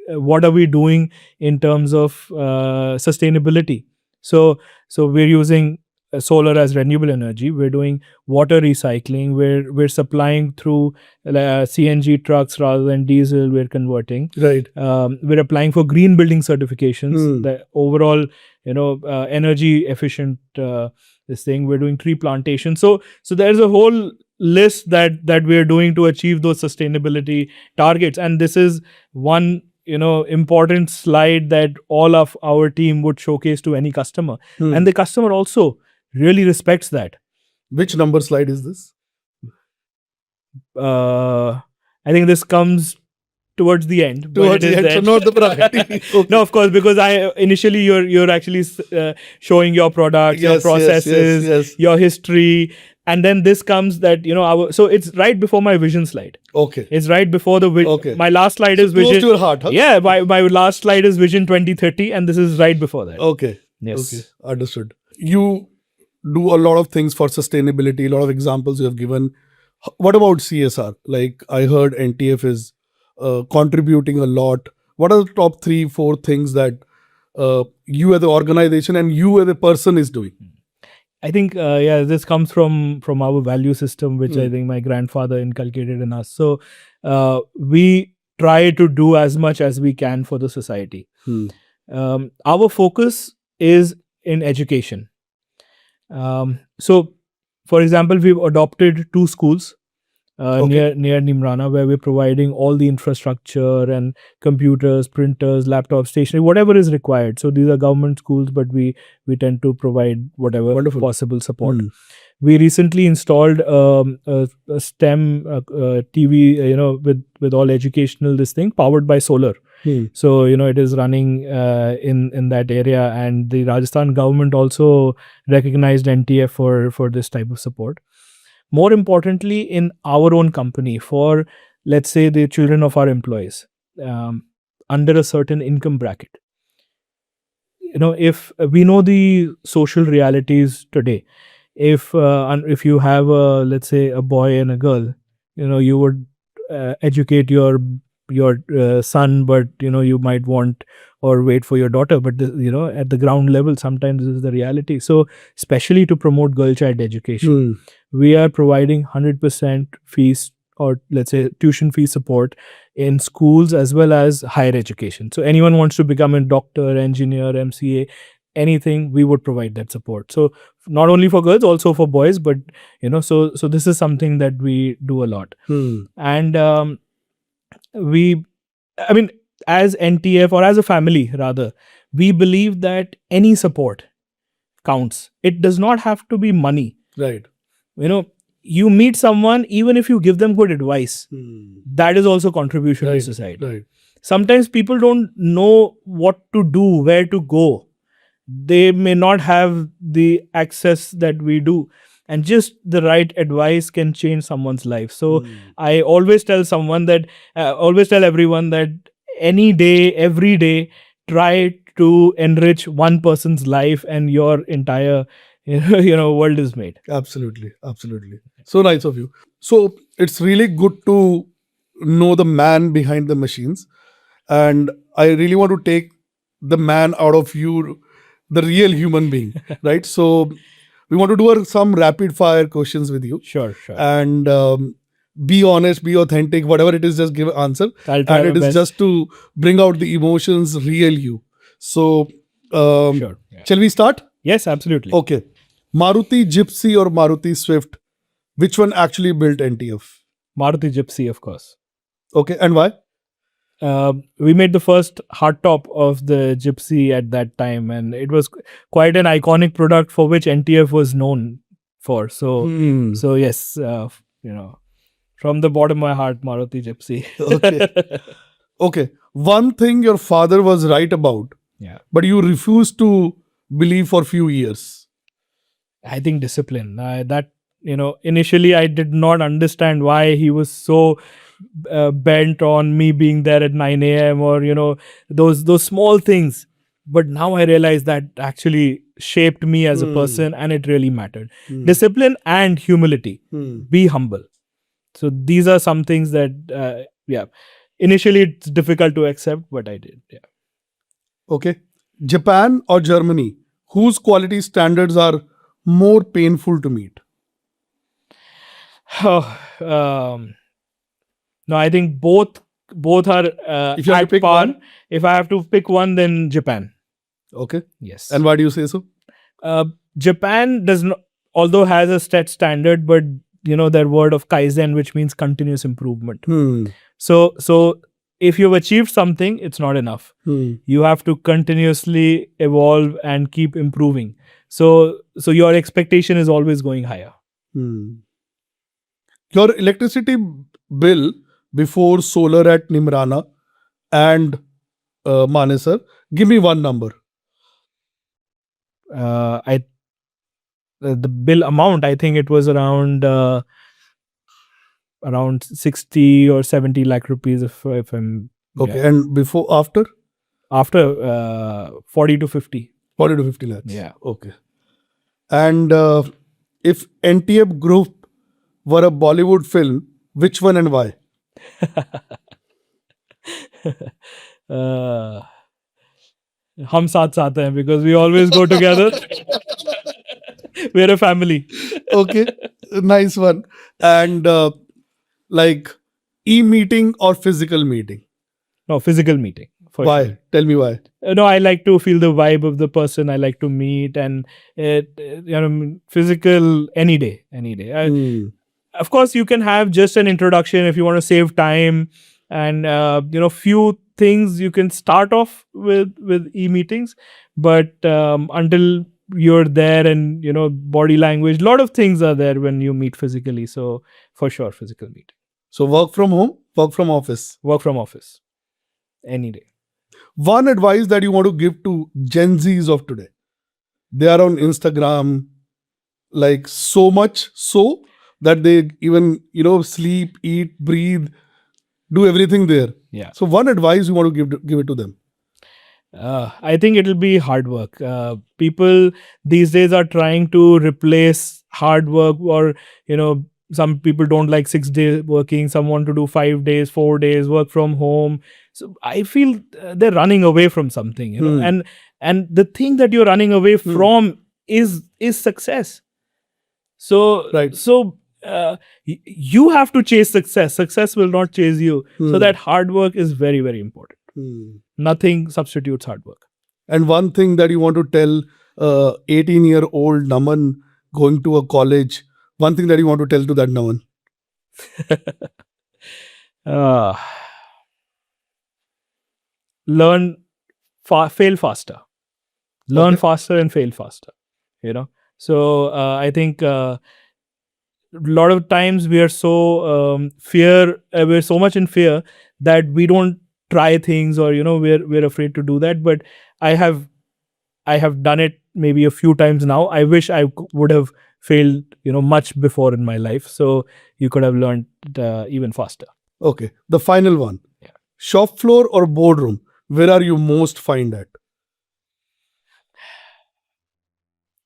Speaker 3: what are we doing in terms of sustainability? So we're using solar as renewable energy. We're doing water recycling. We're supplying through CNG trucks rather than diesel. We're converting.
Speaker 1: Right.
Speaker 3: We're applying for green building certifications. The overall energy efficient this thing. We're doing tree plantation. So there's a whole list that we're doing to achieve those sustainability targets, and this is one important slide that all of our team would showcase to any customer, and the customer also really respects that.
Speaker 1: Which number slide is this?
Speaker 3: I think this comes towards the end.
Speaker 1: Towards the end, so not the priority. Okay.
Speaker 3: No, of course, because initially you're actually showing your products, your
Speaker 1: Yes,
Speaker 3: processes,
Speaker 1: yes.
Speaker 3: your history, and then this comes that so it's right before my vision slide.
Speaker 1: Okay.
Speaker 3: It's right before the
Speaker 1: Okay.
Speaker 3: My last slide is
Speaker 1: Close
Speaker 3: vision.
Speaker 1: to your heart, huh?
Speaker 3: Yeah, my last slide is Vision 2030, and this is right before that.
Speaker 1: Okay.
Speaker 3: Yes.
Speaker 1: Okay. Understood. You do a lot of things for sustainability, a lot of examples you have given. What about CSR? Like, I heard NTF is contributing a lot. What are the top 3-4 things that you as an organization and you as a person is doing?
Speaker 3: I think this comes from our value system, which I think my grandfather inculcated in us. So we try to do as much as we can for the society. Our focus is in education. So, for example, we've adopted 2 schools near Nimrana, where we're providing all the infrastructure and computers, printers, laptops, stationery, whatever is required. So these are government schools, but we tend to provide whatever
Speaker 1: Wonderful.
Speaker 3: possible support. We recently installed a STEM TV, with all educational this thing powered by solar. So it is running in that area, and the Rajasthan government also recognized NTF for this type of support. More importantly, in our own company, for let's say the children of our employees under a certain income bracket, if we know the social realities today, if you have let's say a boy and a girl, you would educate your son, but you might want or wait for your daughter, but at the ground level sometimes this is the reality. So especially to promote girl child education, we are providing 100% fees, or let's say tuition fee support in schools as well as higher education. So anyone wants to become a doctor, engineer, MCA, anything, we would provide that support. So not only for girls, also for boys. But so this is something that we do a lot. And we, I mean, as NTF, or as a family rather, we believe that any support counts. It does not have to be money.
Speaker 1: Right.
Speaker 3: You meet someone, even if you give them good advice, that is also contribution to society.
Speaker 1: Right.
Speaker 3: Sometimes people don't know what to do, where to go. They may not have the access that we do, and just the right advice can change someone's life. So I always tell everyone that any day, every day, try to enrich one person's life, and your entire world is made.
Speaker 1: Absolutely. So nice of you. So it's really good to know the man behind the machines, and I really want to take the man out of you, the real human being, right? So we want to do some rapid fire questions with you.
Speaker 3: Sure.
Speaker 1: And be honest, be authentic, whatever it is, just give an answer.
Speaker 3: I'll try
Speaker 1: And
Speaker 3: my
Speaker 1: it is
Speaker 3: best.
Speaker 1: just to bring out the emotions, real you. So
Speaker 3: Sure. Yeah.
Speaker 1: shall we start?
Speaker 3: Yes, absolutely.
Speaker 1: Okay. Maruti Gypsy or Maruti Swift? Which one actually built NTF?
Speaker 3: Maruti Gypsy, of course.
Speaker 1: Okay. And why?
Speaker 3: We made the first hardtop of the Gypsy at that time, and it was quite an iconic product for which NTF was known for. So yes, from the bottom of my heart, Maruti Gypsy.
Speaker 1: Okay. One thing your father was right about,
Speaker 3: Yeah.
Speaker 1: but you refused to believe for few years.
Speaker 3: I think discipline. Initially I did not understand why he was so bent on me being there at 9 a.m. or those small things. But now I realize that actually shaped me as a person, and it really mattered. Discipline and humility. Be humble. So these are some things that initially it's difficult to accept, but I did. Yeah.
Speaker 1: Okay. Japan or Germany? Whose quality standards are more painful to meet?
Speaker 3: No, I think both are
Speaker 1: If you have to
Speaker 3: at
Speaker 1: pick
Speaker 3: par.
Speaker 1: one?
Speaker 3: If I have to pick one, then Japan.
Speaker 1: Okay.
Speaker 3: Yes.
Speaker 1: And why do you say so?
Speaker 3: Japan does not, although has a set standard, but their word of Kaizen, which means continuous improvement. So if you've achieved something, it's not enough. You have to continuously evolve and keep improving. So your expectation is always going higher.
Speaker 1: Your electricity bill before solar at Nimrana and Manesar, give me one number.
Speaker 3: The bill amount, I think it was around 60 or 70 lakh rupees, if I'm
Speaker 1: Okay.
Speaker 3: yeah.
Speaker 1: And after
Speaker 3: 40 to 50.
Speaker 1: 40 to 50 lakhs.
Speaker 3: Yeah.
Speaker 1: Okay. And if NTF Group were a Bollywood film, which one and why?
Speaker 3: हम साथ साथ हैं, because we always go together. We're a family.
Speaker 1: Okay. Nice one. And like e-meeting or physical meeting?
Speaker 3: No, physical meeting. For
Speaker 1: Why?
Speaker 3: sure.
Speaker 1: Tell me why.
Speaker 3: No, I like to feel the vibe of the person. I like to meet, and physical any day. Of course, you can have just an introduction if you want to save time, and few things you can start off with e-meetings, but until you're there, and body language, a lot of things are there when you meet physically. So for sure, physical meeting.
Speaker 1: So work from home, work from office.
Speaker 3: Work from office any day.
Speaker 1: One advice that you want to give to Gen Zs of today. They are on Instagram, like so much so that they even, sleep, eat, breathe, do everything there.
Speaker 3: Yeah.
Speaker 1: So one advice you want to give it to them.
Speaker 3: I think it'll be hard work. People these days are trying to replace hard work, or some people don't like 6 days working. Some want to do 5 days, 4 days, work from home. So I feel they're running away from something, and the thing that you're running away from is success. So
Speaker 1: Right.
Speaker 3: You have to chase success. Success will not chase you. So that hard work is very, very important. Nothing substitutes hard work.
Speaker 1: And one thing that you want to tell 18-year-old Naman going to a college, one thing that you want to tell to that Naman?
Speaker 3: Learn, fail faster. Learn
Speaker 1: Okay.
Speaker 3: faster and fail faster. So I think a lot of times we are so we're so much in fear that we don't try things, or we're afraid to do that. But I have done it maybe a few times now. I wish I would have failed much before in my life, so you could have learned even faster.
Speaker 1: Okay. The final one.
Speaker 3: Yeah.
Speaker 1: Shop floor or boardroom? Where are you most fine at?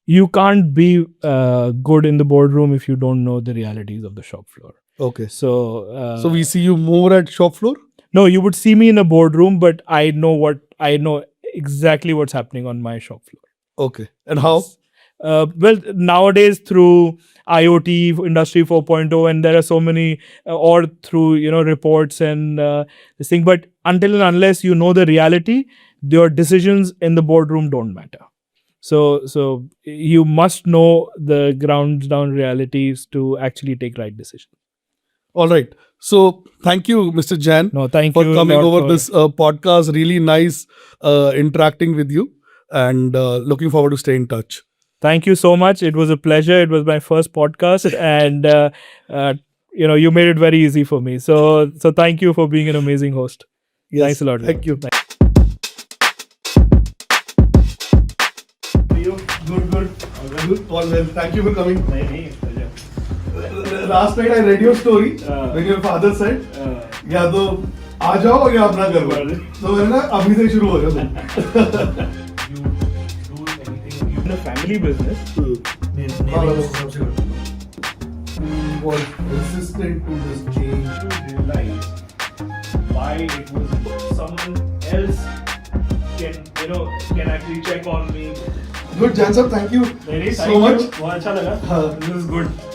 Speaker 3: You can't be good in the boardroom if you don't know the realities of the shop floor.
Speaker 1: Okay.
Speaker 3: So
Speaker 1: So we see you more at shop floor?
Speaker 3: no, you would see me in a boardroom, but I know exactly what's happening on my shop floor.
Speaker 1: Okay. And how?
Speaker 3: Yes. Well, nowadays through IoT, Industry 4.0, and there are so many, or through reports and this thing. But until and unless you know the reality, your decisions in the boardroom don't matter. So you must know the ground down realities to actually take right decisions.
Speaker 1: All right. So thank you, Mr. Jain,
Speaker 3: No, thank
Speaker 1: for
Speaker 3: you.
Speaker 1: coming
Speaker 3: lot
Speaker 1: over
Speaker 3: for-
Speaker 1: this podcast. Really nice interacting with you, and looking forward to stay in touch.
Speaker 3: Thank you so much. It was a pleasure. It was my first podcast, and you made it very easy for me. So thank you for being an amazing host.
Speaker 1: Yes.
Speaker 3: Thanks a lot.
Speaker 1: Thank you. Good. All well. Thank you for coming. Last night I read your story when your father said, या तो आ जाओ या अपना घर वाले. तो मैंने ना अभी से शुरू हो गया.
Speaker 2: In a family business,
Speaker 1: Was resistant to this change.
Speaker 2: to realize why it was someone else can actually check on me.
Speaker 1: Good, Jan sir. Thank you so much.
Speaker 2: बहुत अच्छा लगा.
Speaker 1: हाँ.
Speaker 2: This is good.